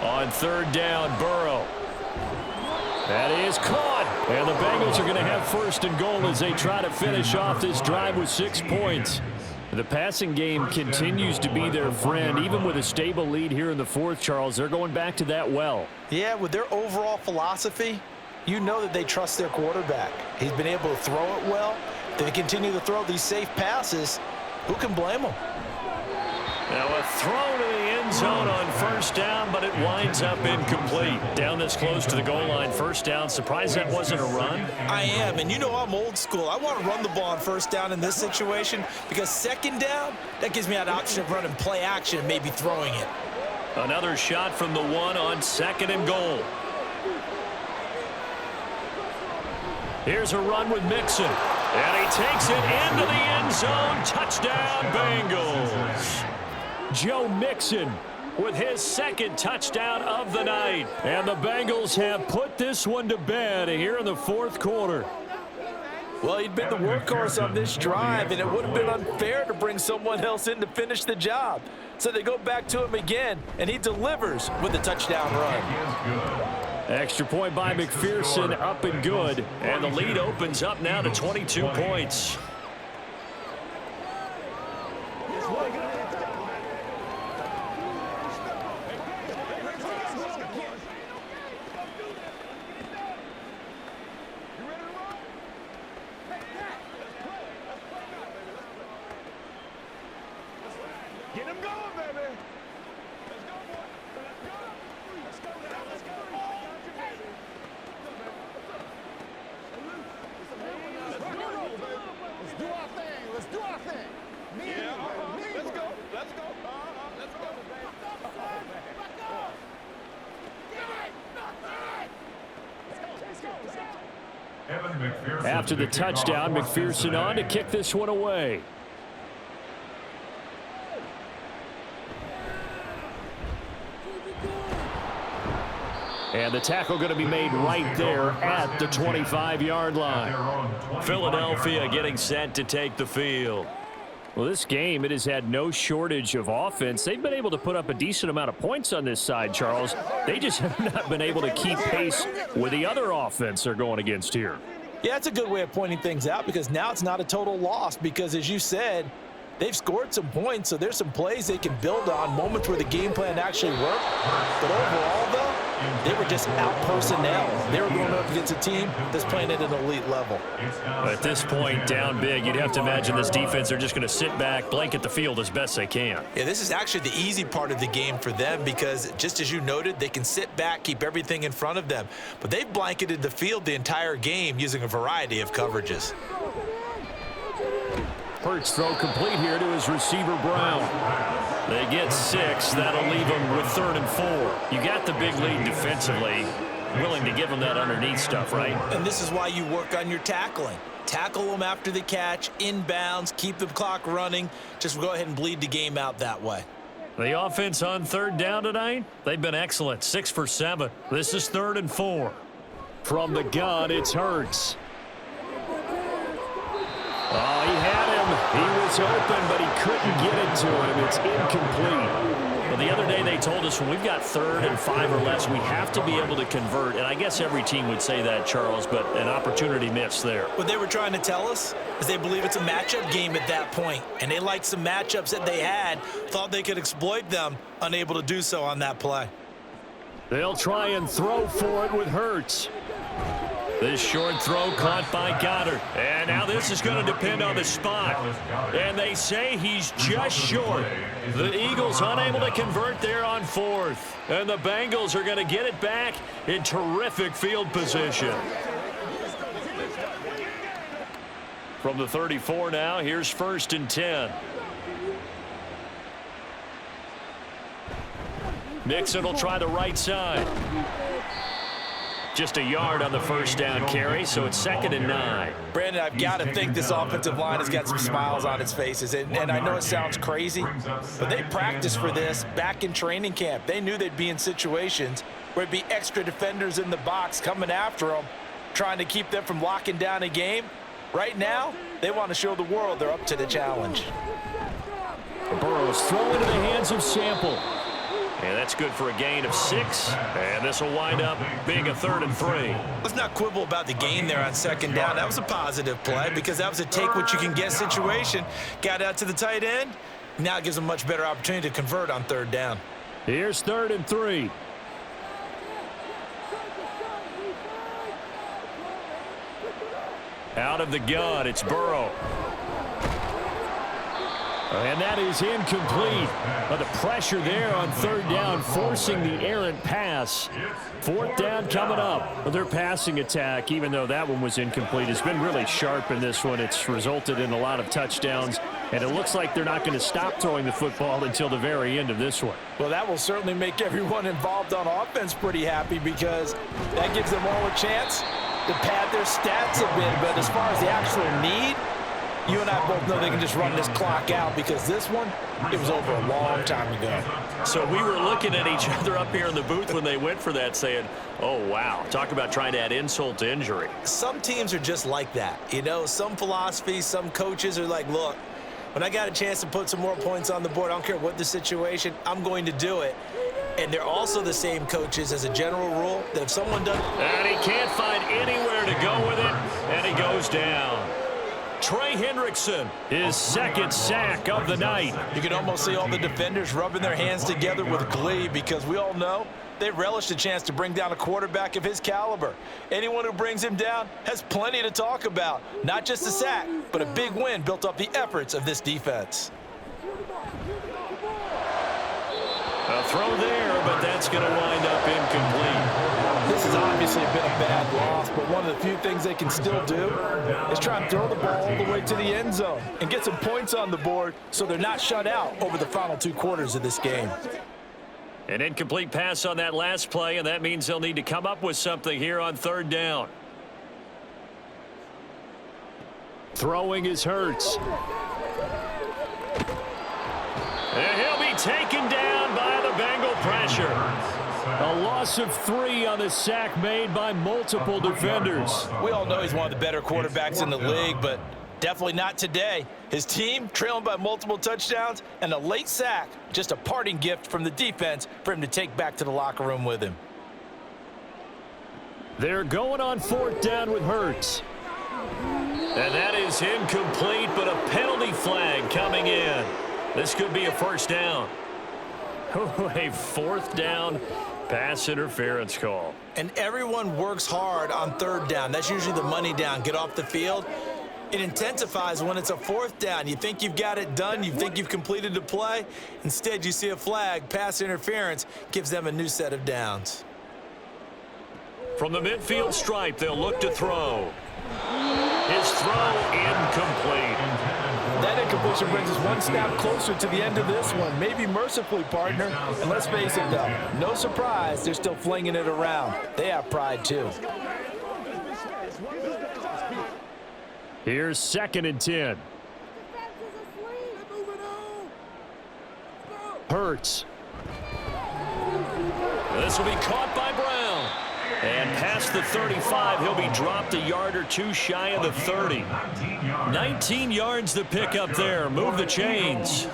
On 3rd down, Burrow. That is caught. And the Bengals are going to have 1st and goal as they try to finish off this drive with 6 points. The passing game continues to be their friend. Even with a stable lead here in the 4th, Charles, they're going back to that well. Yeah, with their overall philosophy, you know that they trust their quarterback. He's been able to throw it well. If they continue to throw these safe passes, who can blame them? Now a throw to the end zone on 1st down, but it winds up incomplete. Down this close to the goal line, 1st down. Surprised that wasn't a run? I am, and you know I'm old school. I want to run the ball on 1st down in this situation because 2nd down, that gives me an option of running play action and maybe throwing it. Another shot from the 1 on 2nd and goal. Here's a run with Mixon. And he takes it into the end zone. Touchdown, Bengals. Joe Mixon with his 2nd touchdown of the night. And the Bengals have put this one to bed here in the 4th quarter. Well, he'd been the workhorse on this drive, and it would have been unfair to bring someone else in to finish the job. So they go back to him again, and he delivers with a touchdown run. Extra point by McPherson, up and good. And the lead opens up now to 22 points. After the touchdown, McPherson on to kick this one away. And the tackle going to be made right there at the 25-yard line. Philadelphia getting set to take the field. Well, this game, it has had no shortage of offense. They've been able to put up a decent amount of points on this side, Charles. They just have not been able to keep pace with the other offense they're going against here. Yeah, that's a good way of pointing things out because now it's not a total loss because, as you said, they've scored some points, so there's some plays they can build on, moments where the game plan actually worked. But overall, though, they were just out personnel. They were going up against a team that's playing at an elite level. At this point, down big, you'd have to imagine this defense, they're just going to sit back, blanket the field as best they can. Yeah, this is actually the easy part of the game for them because, just as you noted, they can sit back, keep everything in front of them. But they've blanketed the field the entire game using a variety of coverages. Hurts throw complete here to his receiver, Brown. They get 6. That'll leave them with 3rd and 4. You got the big lead defensively. Willing to give them that underneath stuff, right? And this is why you work on your tackling. Tackle them after the catch, inbounds, keep the clock running. Just go ahead and bleed the game out that way. The offense on 3rd down tonight, they've been excellent. 6 for 7. This is 3rd and 4. From the gun, it's Hurts. Oh, he had him. He was open, but he couldn't get it to him. It's incomplete. Well, the other day they told us when we've got 3rd and 5 or less, we have to be able to convert. And I guess every team would say that, Charles, but an opportunity missed there. What they were trying to tell us is they believe it's a matchup game at that point. And they liked some matchups that they had, thought they could exploit them, unable to do so on that play. They'll try and throw for it with Hurts. This short throw caught by Goddard. And now this is going to depend on the spot. And they say he's just short. The Eagles unable to convert there on 4th. And the Bengals are going to get it back in terrific field position. From the 34 now, here's 1st and 10. Mixon will try the right side. Just a yard on the 1st down carry, so it's 2nd and 9. Brandon, I've got to think this offensive line has got some smiles on its faces. And I know it sounds crazy, but they practiced for this back in training camp. They knew they'd be in situations where it'd be extra defenders in the box coming after them, trying to keep them from locking down a game. Right now, they want to show the world they're up to the challenge. Burrow's throw into the hands of Sample. And that's good for a gain of 6. And this will wind up being a 3rd and 3. Let's not quibble about the gain there on 2nd down. That was a positive play because that was a take-what-you-can-get situation. Got out to the tight end. Now it gives them a much better opportunity to convert on 3rd down. Here's 3rd and 3. Out of the gun, it's Burrow. And that is incomplete. But the pressure there on 3rd down, forcing the errant pass. 4th down coming up. But their passing attack, even though that one was incomplete, has been really sharp in this one. It's resulted in a lot of touchdowns. And it looks like they're not going to stop throwing the football until the very end of this one. Well, that will certainly make everyone involved on offense pretty happy because that gives them all a chance to pad their stats a bit. But as far as the actual need, you and I both know they can just run this clock out because this one, it was over a long time ago. So we were looking at each other up here in the booth when they went for that saying, oh, wow, talk about trying to add insult to injury. Some teams are just like that. You know, some philosophies, some coaches are like, look, when I got a chance to put some more points on the board, I don't care what the situation, I'm going to do it. And they're also the same coaches as a general rule that if someone doesn't... And he can't find anywhere to go with it, and he goes down. Trey Hendrickson, his 2nd sack of the night. You can almost see all the defenders rubbing their hands together with glee because we all know they relish the chance to bring down a quarterback of his caliber. Anyone who brings him down has plenty to talk about. Not just a sack, but a big win built off the efforts of this defense. A throw there, but that's going to wind up incomplete. This has obviously been a bad loss, but one of the few things they can still do is try and throw the ball all the way to the end zone and get some points on the board so they're not shut out over the final 2 quarters of this game. An incomplete pass on that last play, and that means they'll need to come up with something here on 3rd down. Throwing is Hurts. And he'll be taken down by the Bengal pressure. A loss of 3 on the sack made by multiple defenders. We all know he's one of the better quarterbacks in the league, but definitely not today. His team trailing by multiple touchdowns and a late sack, just a parting gift from the defense for him to take back to the locker room with him. They're going on 4th down with Hurts. And that is incomplete, but a penalty flag coming in. This could be a first down. A 4th down pass interference call. And everyone works hard on 3rd down. That's usually the money down. Get off the field. It intensifies when it's a 4th down. You think you've got it done. You think you've completed the play. Instead, you see a flag. Pass interference gives them a new set of downs. From the midfield stripe, they'll look to throw. His throw incomplete. That incompletion brings us one snap closer to the end of this one. Maybe mercifully, partner. And let's face it, though, no surprise, they're still flinging it around. They have pride, too. Here's 2nd and 10. Hurts. This will be caught by Brown. And past the 35, he'll be dropped a yard or 2 shy of the 30. 19 yards to pick up there. Move the chains.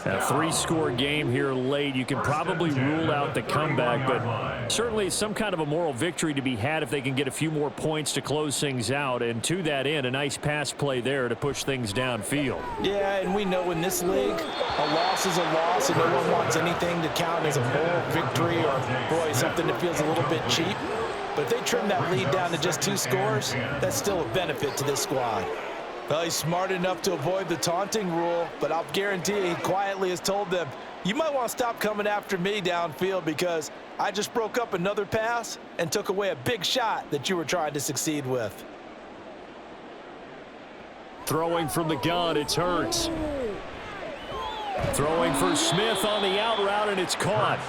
A 3-score game here late. You can probably rule out the comeback, but certainly some kind of a moral victory to be had if they can get a few more points to close things out. And to that end, a nice pass play there to push things downfield. Yeah, and we know in this league, a loss is a loss, and no one wants anything to count as a moral victory or, boy, something that feels a little bit cheap. But if they trim that lead down to just 2 scores, that's still a benefit to this squad. Well, he's smart enough to avoid the taunting rule, but I'll guarantee he quietly has told them, you might want to stop coming after me downfield because I just broke up another pass and took away a big shot that you were trying to succeed with. Throwing from the gun, it's Hurts. Throwing for Smith on the out route, and it's caught.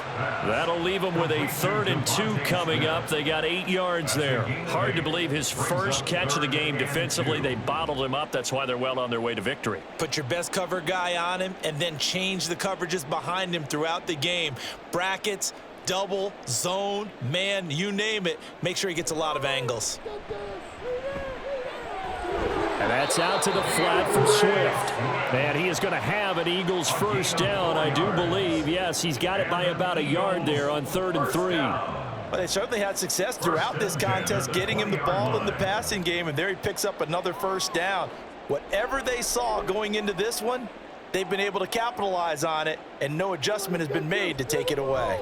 That'll leave him with a 3rd and 2 coming up. They got 8 yards there. Hard to believe his first catch of the game defensively. They bottled him up. That's why they're well on their way to victory. Put your best cover guy on him and then change the coverages behind him throughout the game. Brackets, double, zone, man, you name it. Make sure he gets a lot of angles. And that's out to the flat for Swift. And he is going to have an Eagles first down, I do believe. Yes, he's got it by about a yard there on 3rd and 3. Well, they certainly had success throughout this contest, getting him the ball in the passing game, and there he picks up another first down. Whatever they saw going into this one, they've been able to capitalize on it, and no adjustment has been made to take it away.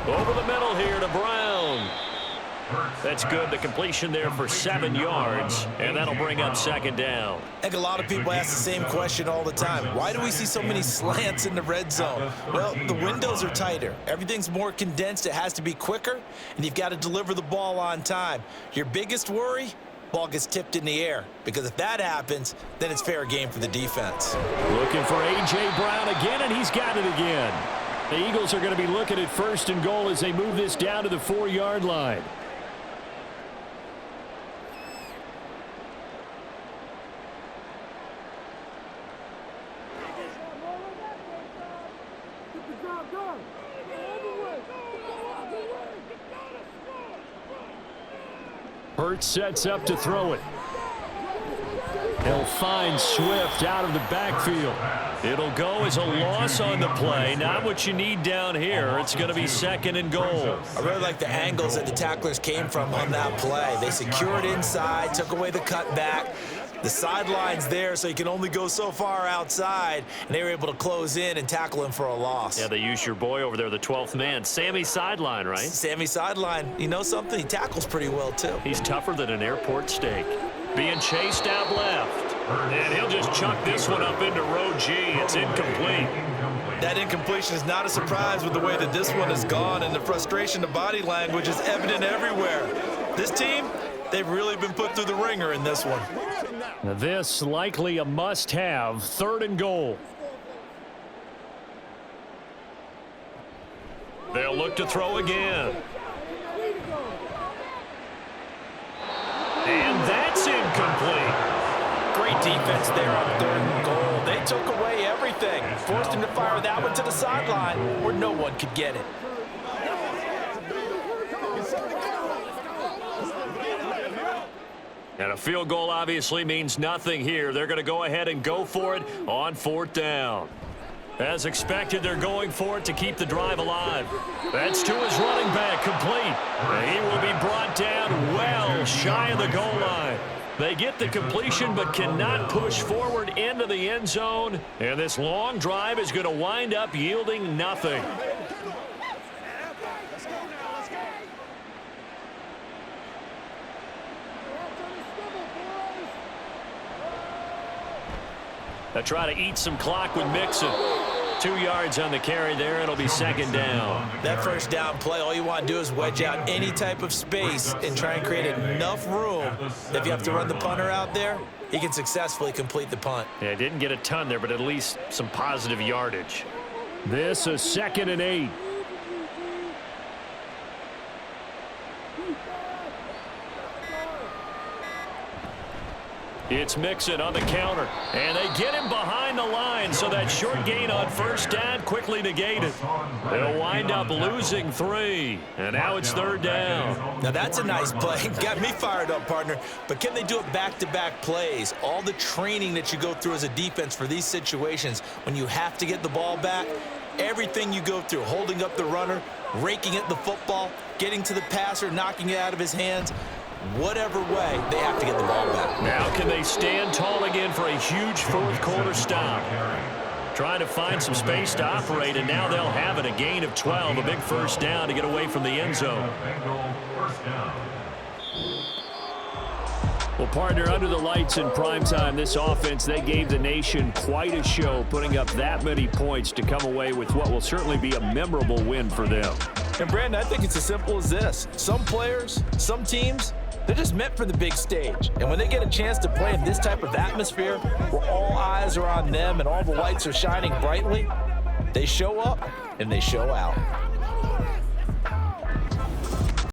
Over the middle here to Brown. That's good. The completion there for 7 yards, and that'll bring up 2nd down. I think a lot of people ask the same question all the time. Why do we see so many slants in the red zone? Well, the windows are tighter. Everything's more condensed. It has to be quicker, and you've got to deliver the ball on time. Your biggest worry? Ball gets tipped in the air, because if that happens, then it's fair game for the defense. Looking for A.J. Brown again, and he's got it again. The Eagles are going to be looking at 1st and goal as they move this down to the 4-yard line. Hurts sets up to throw it. He'll find Swift out of the backfield. It'll go as a loss on the play. Not what you need down here. It's going to be 2nd and goal. I really like the angles that the tacklers came from on that play. They secured inside, took away the cutback. The sideline's there, so you can only go so far outside, and they were able to close in and tackle him for a loss. Yeah, they used your boy over there, the 12th man. Sammy Sideline, right? Sammy Sideline. You know something? He tackles pretty well, too. He's tougher than an airport steak. Being chased out left. And he'll just chuck this one up into row G. It's incomplete. That incompletion is not a surprise with the way that this one has gone, and the frustration, the body language is evident everywhere. This team, they've really been put through the ringer in this one. Now this likely a must-have, 3rd and goal. They'll look to throw again. And that's incomplete. defense there on 3rd and goal. They took away everything. Forced him to fire that one to the sideline where no one could get it. And a field goal obviously means nothing here. They're going to go ahead and go for it on 4th down. As expected, they're going for it to keep the drive alive. That's to his running back, complete. And he will be brought down well shy of the goal line. They get the completion but cannot push forward into the end zone. And this long drive is going to wind up yielding nothing. They'll try to eat some clock with Mixon. 2 yards on the carry there. It'll be 2nd down. That 1st down play, all you want to do is wedge out any type of space and try and create enough room. If you have to run the punter out there, he can successfully complete the punt. Yeah, didn't get a ton there, but at least some positive yardage. This is 2nd and 8. It's Mixon on the counter, and they get him behind the line, so that short gain on 1st down quickly negated. They'll wind up losing 3, and now it's 3rd down. Now that's a nice play. Got me fired up, partner. But can they do it back-to-back plays? All the training that you go through as a defense for these situations, when you have to get the ball back, everything you go through, holding up the runner, raking at the football, getting to the passer, knocking it out of his hands, whatever way, they have to get the ball back. Now can they stand tall again for a huge 4th quarter stop? Trying to find some space to operate, and now they'll have it. A gain of 12, a big 1st down to get away from the end zone. Well, partner, under the lights in primetime, this offense, they gave the nation quite a show, putting up that many points to come away with what will certainly be a memorable win for them. And, Brandon, I think it's as simple as this. Some players, some teams, they're just meant for the big stage. And when they get a chance to play in this type of atmosphere where all eyes are on them and all the lights are shining brightly, they show up and they show out.